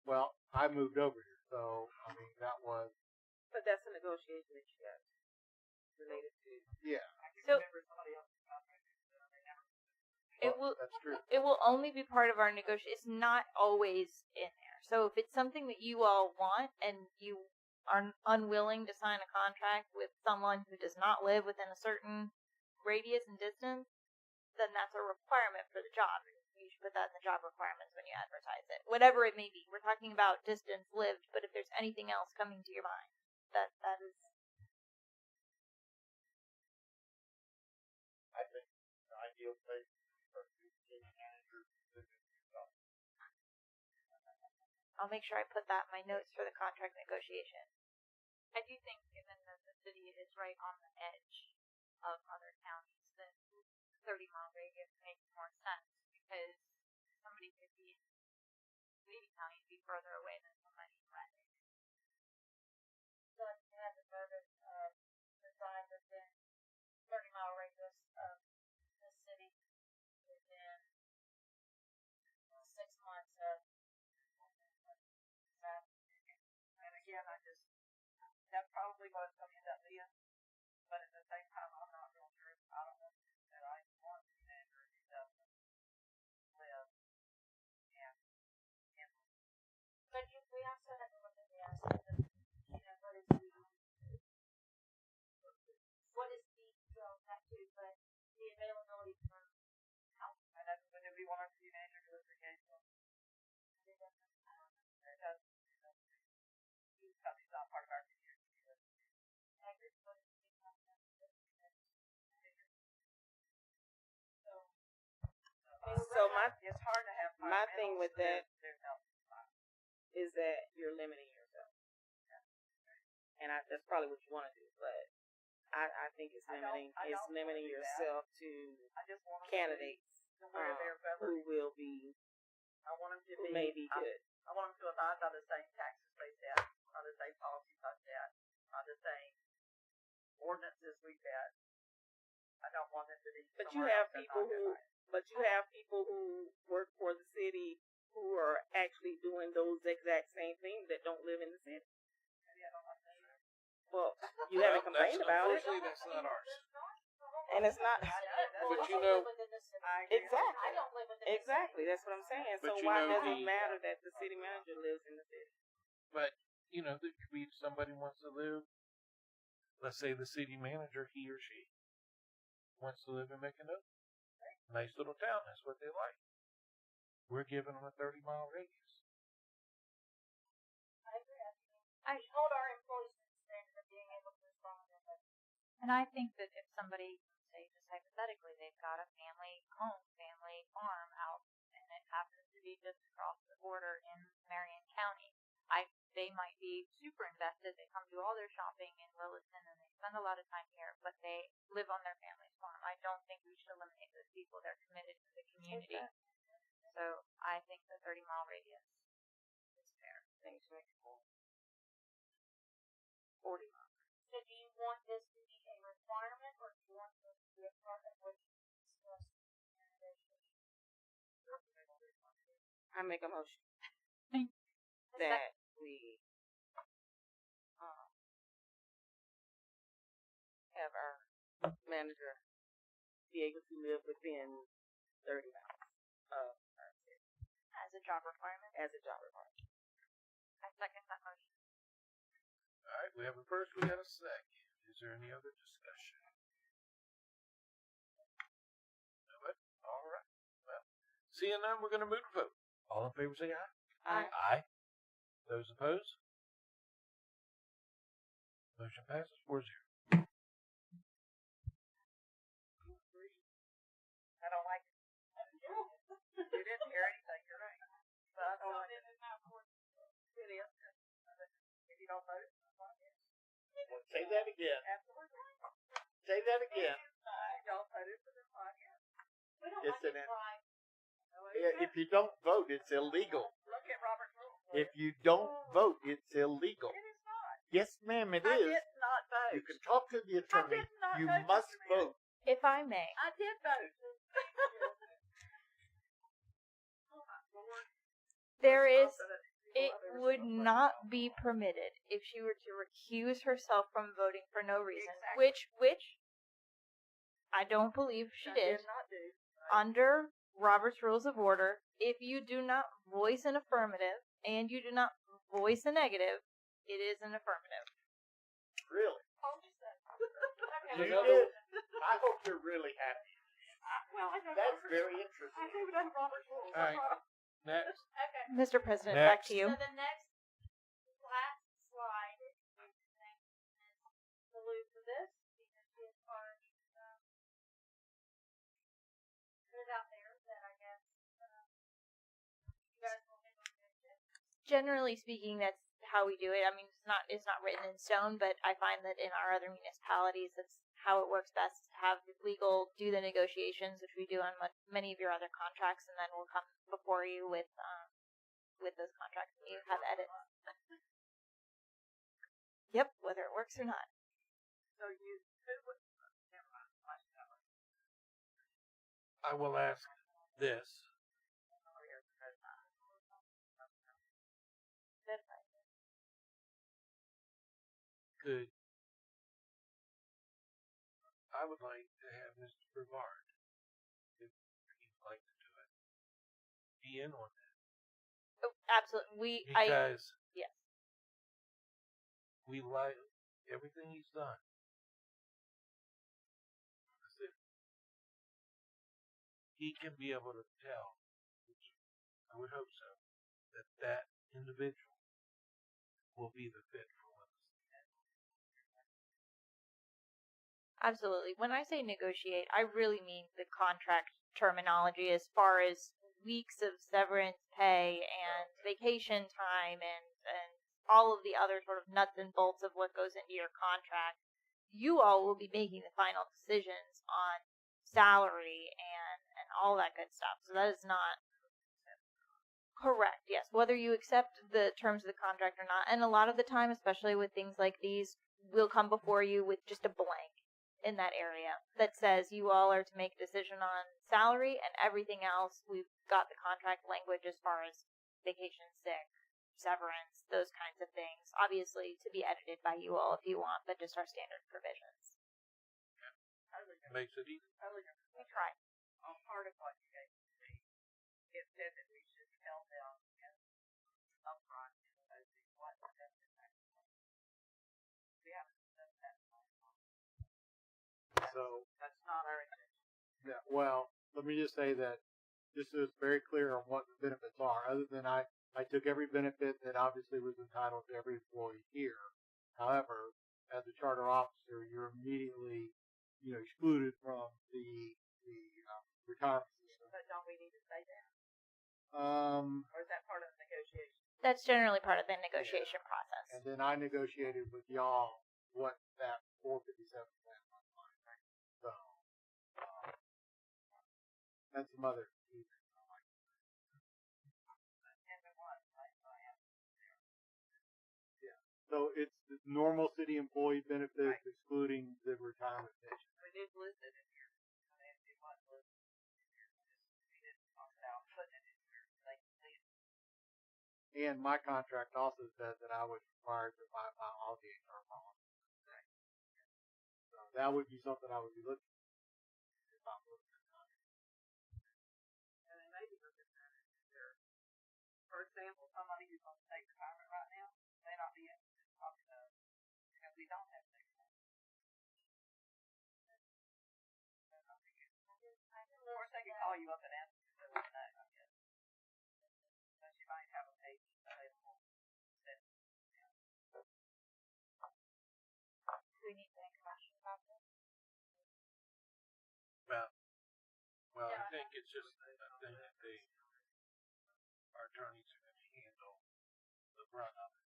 G: Well, I moved over here, so I mean that was
F: But that's a negotiation that you guys related to.
G: yeah.
E: So
G: That's true.
E: it will only be part of our negotiation. It's not always in there. So if it's something that you all want and you are unwilling to sign a contract with someone who does not live within a certain radius and distance, then that's a requirement for the job. You should put that in the job requirements when you advertise it. Whatever it may be. We're talking about distance lived, but if there's anything else coming to your mind, that is.
H: I think the ideal place for the city manager to live in Utah.
E: I'll make sure I put that in my notes for the contract negotiation.
C: I do think, given that the city is right on the edge of other counties, that 30-mile radius makes more sense, because somebody could be in Levy County and be further away than somebody in Latin. So if you had the service reside within 30-mile radius of the city within 6 months of
B: And again, that's probably what it's going to end up being. But at the same time, I'm not real sure. I don't want to that I want to manager who doesn't live and
C: But we also have to look at the aspect of, what is the, well, that too, but the availability for help.
B: and that's going to be one or two manager who is occasional. Because these companies not part of our community.
F: So
B: it's hard to have
F: my thing with that
B: there's no
F: is that you're limiting yourself. And that's probably what you want to do, but I think it's limiting
B: I don't wanna do that.
F: yourself to
B: I just want them
F: candidates
B: to where they're
F: who
B: governed.
F: will be
B: I want them to
F: who
B: be
F: may be good.
B: I want them to abide by the same taxes they set, by the same policies I set, by the same ordinances we set. I don't want them to be.
F: But you
B: somewhere
F: have
B: else that's
F: people
B: not
F: who
B: good.
F: work for the city who are actually doing those exact same things that don't live in the city.
B: Maybe I don't like that.
F: Well, you haven't complained about it,
A: Unfortunately, that's not ours.
F: and it's not
A: But you know,
F: exactly.
C: I don't live within
F: Exactly, that's what I'm saying.
A: But
F: So
A: you
F: why
A: know
F: does it
A: the-
F: matter that the city manager lives in the city?
A: but you know, there could be somebody wants to live. Let's say the city manager, he or she wants to live in Micanopy. Nice little town. That's what they like. We're giving them a 30-mile radius.
E: I hold our employees to the standard of being able to respond to them. And I think that if somebody, say just hypothetically, they've got a family home, family farm out, and it happens to be just across the border in Marion County, they might be super invested. They come do all their shopping in Williston and they spend a lot of time here, but they live on their family's farm. I don't think we should eliminate those people. They're committed to the community. So I think the 30-mile radius is fair.
F: Things make it 40 miles.
C: So do you want this to be a requirement, or do you want this to be a part of what you discussed in your negotiation?
F: I make a motion
C: Is
F: that we have our manager be able to live within 30 miles of our city
E: As a job requirement.
F: as a job requirement.
E: I second that motion.
A: All right, we have a first, we got a second. Is there any other discussion? Nobody? All right. Well, seeing none, we're going to move to vote. All in favor say aye.
F: Aye.
A: Aye. Those opposed? Motion passes 4-0.
B: I don't like it. You didn't hear anything, you're right. But I don't like it. It is. If you don't vote, it's not yes.
D: Say that again.
B: Absolutely.
D: Say that again.
B: Y'all voted for the yes.
C: We don't
D: It's
C: like to
D: an-
C: try.
D: If you don't vote, it's illegal.
B: Look at Robert's rules.
D: If you don't vote, it's illegal.
B: It is not.
D: Yes, ma'am, it
B: I
D: is.
B: did not vote.
D: You can talk to the attorney.
B: did not
D: You
B: vote,
D: must
B: Mr. Mayor.
D: vote.
E: If I may,
B: I did vote.
E: there is, it would not be permitted if she were to recuse herself from voting for no reason,
B: Exactly.
E: which I don't believe she
B: I
E: did.
B: did not do.
E: Under Robert's Rules of Order, if you do not voice an affirmative and you do not voice a negative, it is an affirmative.
D: Really?
A: You
D: You
A: know-
D: did. I hope you're really happy.
B: Well, I know
D: That's
B: Robert's
D: very
B: rules.
D: interesting.
B: I do know Robert's rules.
A: All right. Next.
C: Okay.
E: Mr. President, back
A: Next.
E: to you.
C: So the next last slide is the loop for this, because she has already put it out there that I guess you guys will implement it.
E: Generally speaking, that's how we do it. I mean, it's not written in stone, but I find that in our other municipalities, that's how it works best. To have legal do the negotiations, which we do on many of your other contracts, and then we'll come before you with those contracts, and you have edits. Yep, whether it works or not.
B: So you, who would, never mind.
A: I will ask this. Could I would like to have Mr. Brevard, if he'd like to do it, be in on that.
E: Oh, absolutely.
A: Because
E: Yes.
A: we like everything he's done. That's it. He can be able to tell, which I would hope so, that that individual will be the fit for us.
E: Absolutely. When I say negotiate, I really mean the contract terminology as far as weeks of severance pay and vacation time and all of the other sort of nuts and bolts of what goes into your contract. You all will be making the final decisions on salary and all that good stuff. So that is not correct. Yes. Whether you accept the terms of the contract or not. And a lot of the time, especially with things like these, we'll come before you with just a blank in that area that says you all are to make a decision on salary, and everything else we've got the contract language as far as vacation, sick, severance, those kinds of things. Obviously to be edited by you all if you want, but just our standard provisions.
A: Makes it easy.
E: We try.
B: On part of what you gave me, it said that we should tell them upfront what the benefits actually are. We haven't done that.
G: So
B: That's not our intention.
G: Yeah, well, let me just say that this is very clear on what the benefits are, other than I took every benefit that obviously was entitled to every employee here. However, as a charter officer, you're immediately, excluded from the retirement system.
B: But don't we need to say that? Or is that part of the negotiation?
E: That's generally part of the negotiation process.
G: And then I negotiated with y'all what that 457 plan was like. So, that's some other key things I like.
B: And the one, like, I am.
G: Yeah. So it's the normal city employee benefits
B: Right.
G: excluding the retirement pension.
B: It is listed in here. I mean, it was listed in here. We didn't talk about putting it in here. Like,
G: And my contract also says that I was required to buy all the HR policies. Right. So that would be something I would be looking at if I'm looking at contract.
B: and they may be looking at it if they're, for example, somebody who's on state retirement right now may not be interested in talking to us because we don't have state retirement. Of course, they can call you up and ask you to let them know, I guess. But you might have a page available. That,
E: Do we need to make a motion about this?
A: Well, I think it's just a thing that our attorneys are going to handle the brunt of it.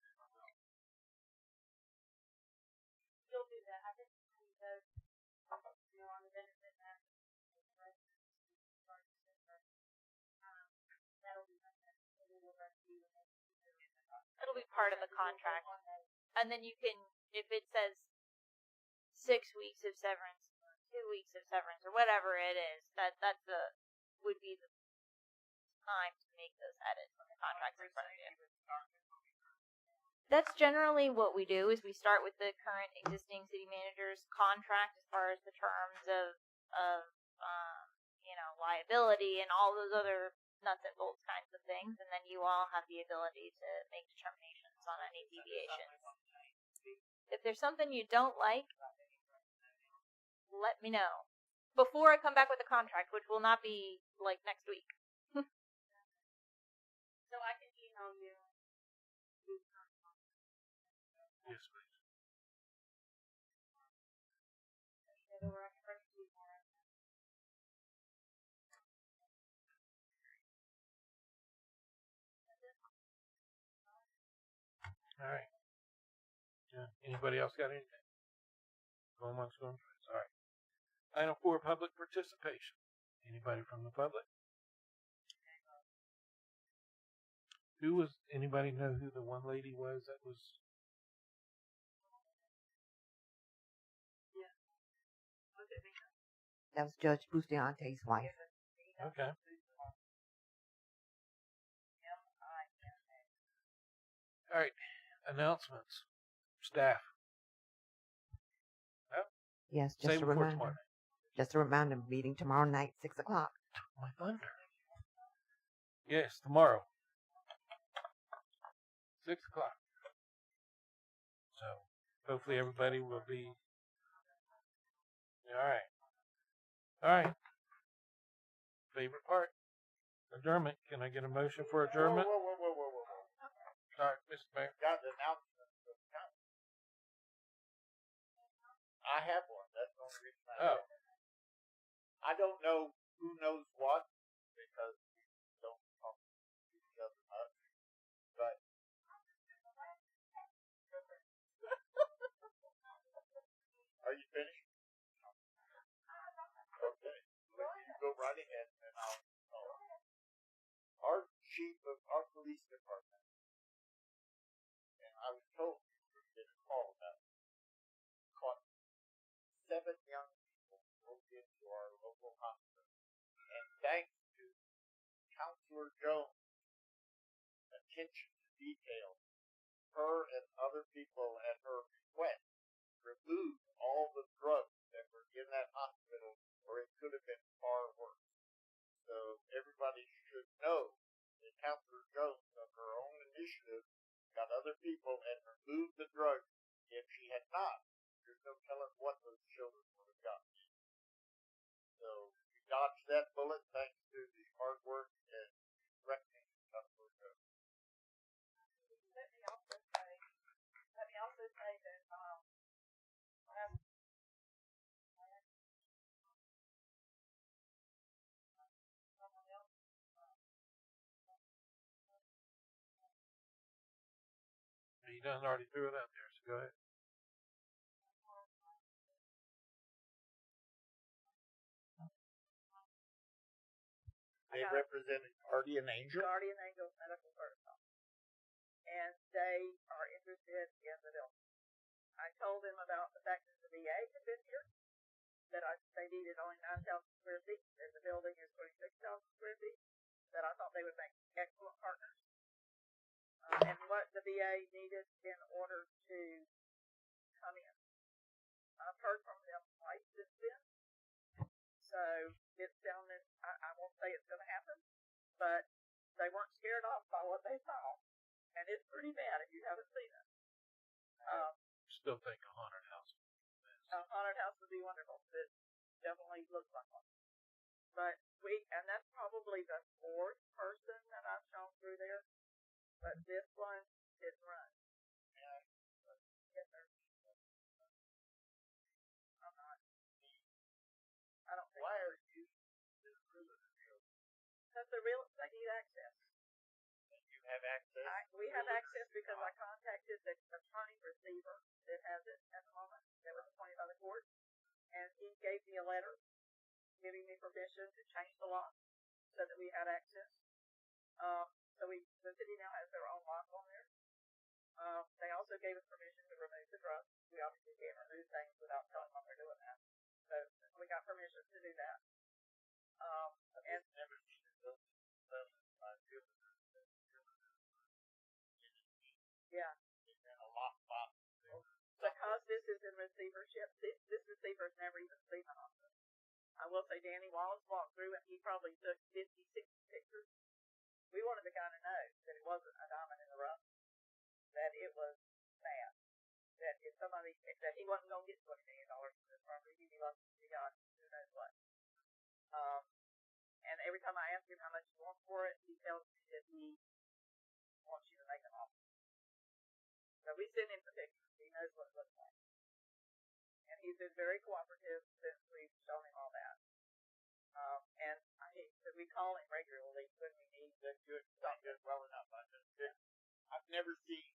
C: You'll do that. I think we vote, on the benefit that that'll be something that we will review.
E: It'll be part of the contract. And then you can, if it says 6 weeks of severance, 2 weeks of severance, or whatever it is, would be the time to make those edits when the contract's in front of you. That's generally what we do, is we start with the current existing city manager's contract as far as the terms of liability and all those other nuts and bolts kinds of things, and then you all have the ability to make determinations on any deviations. If there's something you don't like, let me know before I come back with a contract, which will not be like next week.
C: So I can email you.
A: Yes, please. All right. Yeah. Anybody else got anything? Going once, going twice. All right. Item 4, public participation. Anybody from the public? Anybody know who the one lady was that was?
I: That was Judge Bustiante's wife.
A: Okay. All right. Announcements. Staff.
I: Yes,
A: Say
I: just a
A: before
I: reminder.
A: tomorrow.
I: Just a reminder, meeting tomorrow night, 6 o'clock.
A: My thunder. Yes, tomorrow. 6 o'clock. So, hopefully everybody will be. All right. All right. Favorite part? Adjournment. Can I get a motion for adjournment?
H: Whoa.
A: Sorry, Mr. Mayor.
H: Got the announcement of the council. I have one. That's the only reason I
A: Oh.
H: have it. I don't know who knows what because we don't talk to each other much. But are you finished? Okay. You go right ahead and I'll our police department, and I was told we were going to get a call about it, caught 7 young people broke into our local hospital. And thanks to Counselor Jones' attention to detail, her and other people at her request removed all the drugs that were in that hospital, or it could have been far worse. So everybody should know that Counselor Jones, of her own initiative, got other people and removed the drugs. If she had not, there's no telling what those children would have gotten.
D: So we dodged that bullet thanks to the hard work and directing of Councilor Joe.
B: Let me also say that, I have someone else,
A: You done already threw it out there, so go ahead.
D: They represented Guardian Angel.
B: Guardian Angel Medical Protocol. And they are interested in the building. I told them about the fact that the VA had been here, that they needed only 9,000 square feet, and the building is 26,000 square feet, that I thought they would make excellent partners. And what the VA needed in order to come in. I've heard from them twice since then. So it's down in, I won't say it's going to happen, but they weren't scared off by what they saw. And it's pretty bad if you haven't seen it.
A: Still think a haunted house.
B: A haunted house would be wonderful. It definitely looks like one. But and that's probably the fourth person that I've shown through there. But this one is run. Yes, sir. I'm not. I don't think.
D: Why are you the realtor?
B: Because the real estate need access.
D: You have access.
B: We have access because I contacted the attorney receiver that has it at the moment, that was appointed by the court, and he gave me a letter giving me permission to change the lock so that we had access. So the city now has their own lock on there. They also gave us permission to remove the drugs. We obviously can't remove things without telling them they're doing that. So we got permission to do that. And
D: Never seen a building by realtor.
B: yeah.
D: And a lockbox.
B: Because this is in receivership, this receiver has never even seen the hospital. I will say Danny Wallace walked through and he probably took 50, 60 pictures. We wanted the guy to know that it wasn't a diamond in the rough, that it was bad, that if somebody, that he wasn't going to get $20 million for this property, he got who knows what. And every time I ask him how much he wants for it, he tells me that he wants you to make an offer. So we send him the pictures. He knows what it looks like. And he's been very cooperative since we've shown him all that. And we call him regularly when we need to do it.
D: Not good well enough. I've never seen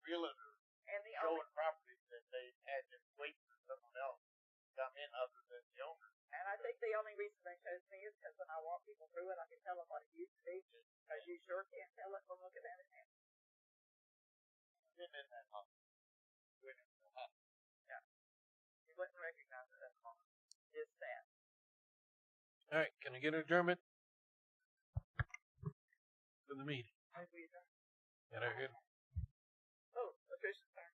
D: realtors
B: And the
D: showing properties that they had to wait for someone else to come in other than the owner.
B: And I think the only reason they chose me is because when I walk people through it, I can tell them what it used to be. Because you sure can't tell it from looking at it now.
D: Been in that hospital.
B: Yeah. You wouldn't recognize it at the moment. It's sad.
A: All right, can I get an adjournment for the meeting?
B: Maybe we don't.
A: Got our good.
B: Oh, Patricia's turn.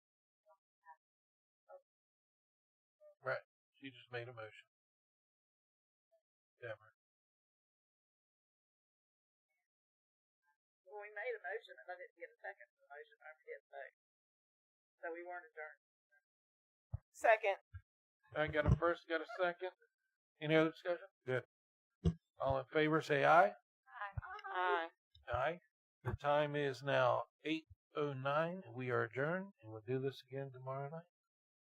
A: Right. She just made a motion. Deborah.
B: Well, we made a motion and I didn't get a second to the motion. I forget to vote. So we weren't adjourned. Second.
A: I got a first, got a second. Any other discussion? Good. All in favor, say aye.
F: Aye.
A: Aye. The time is now 8:09. We are adjourned, and we'll do this again tomorrow night.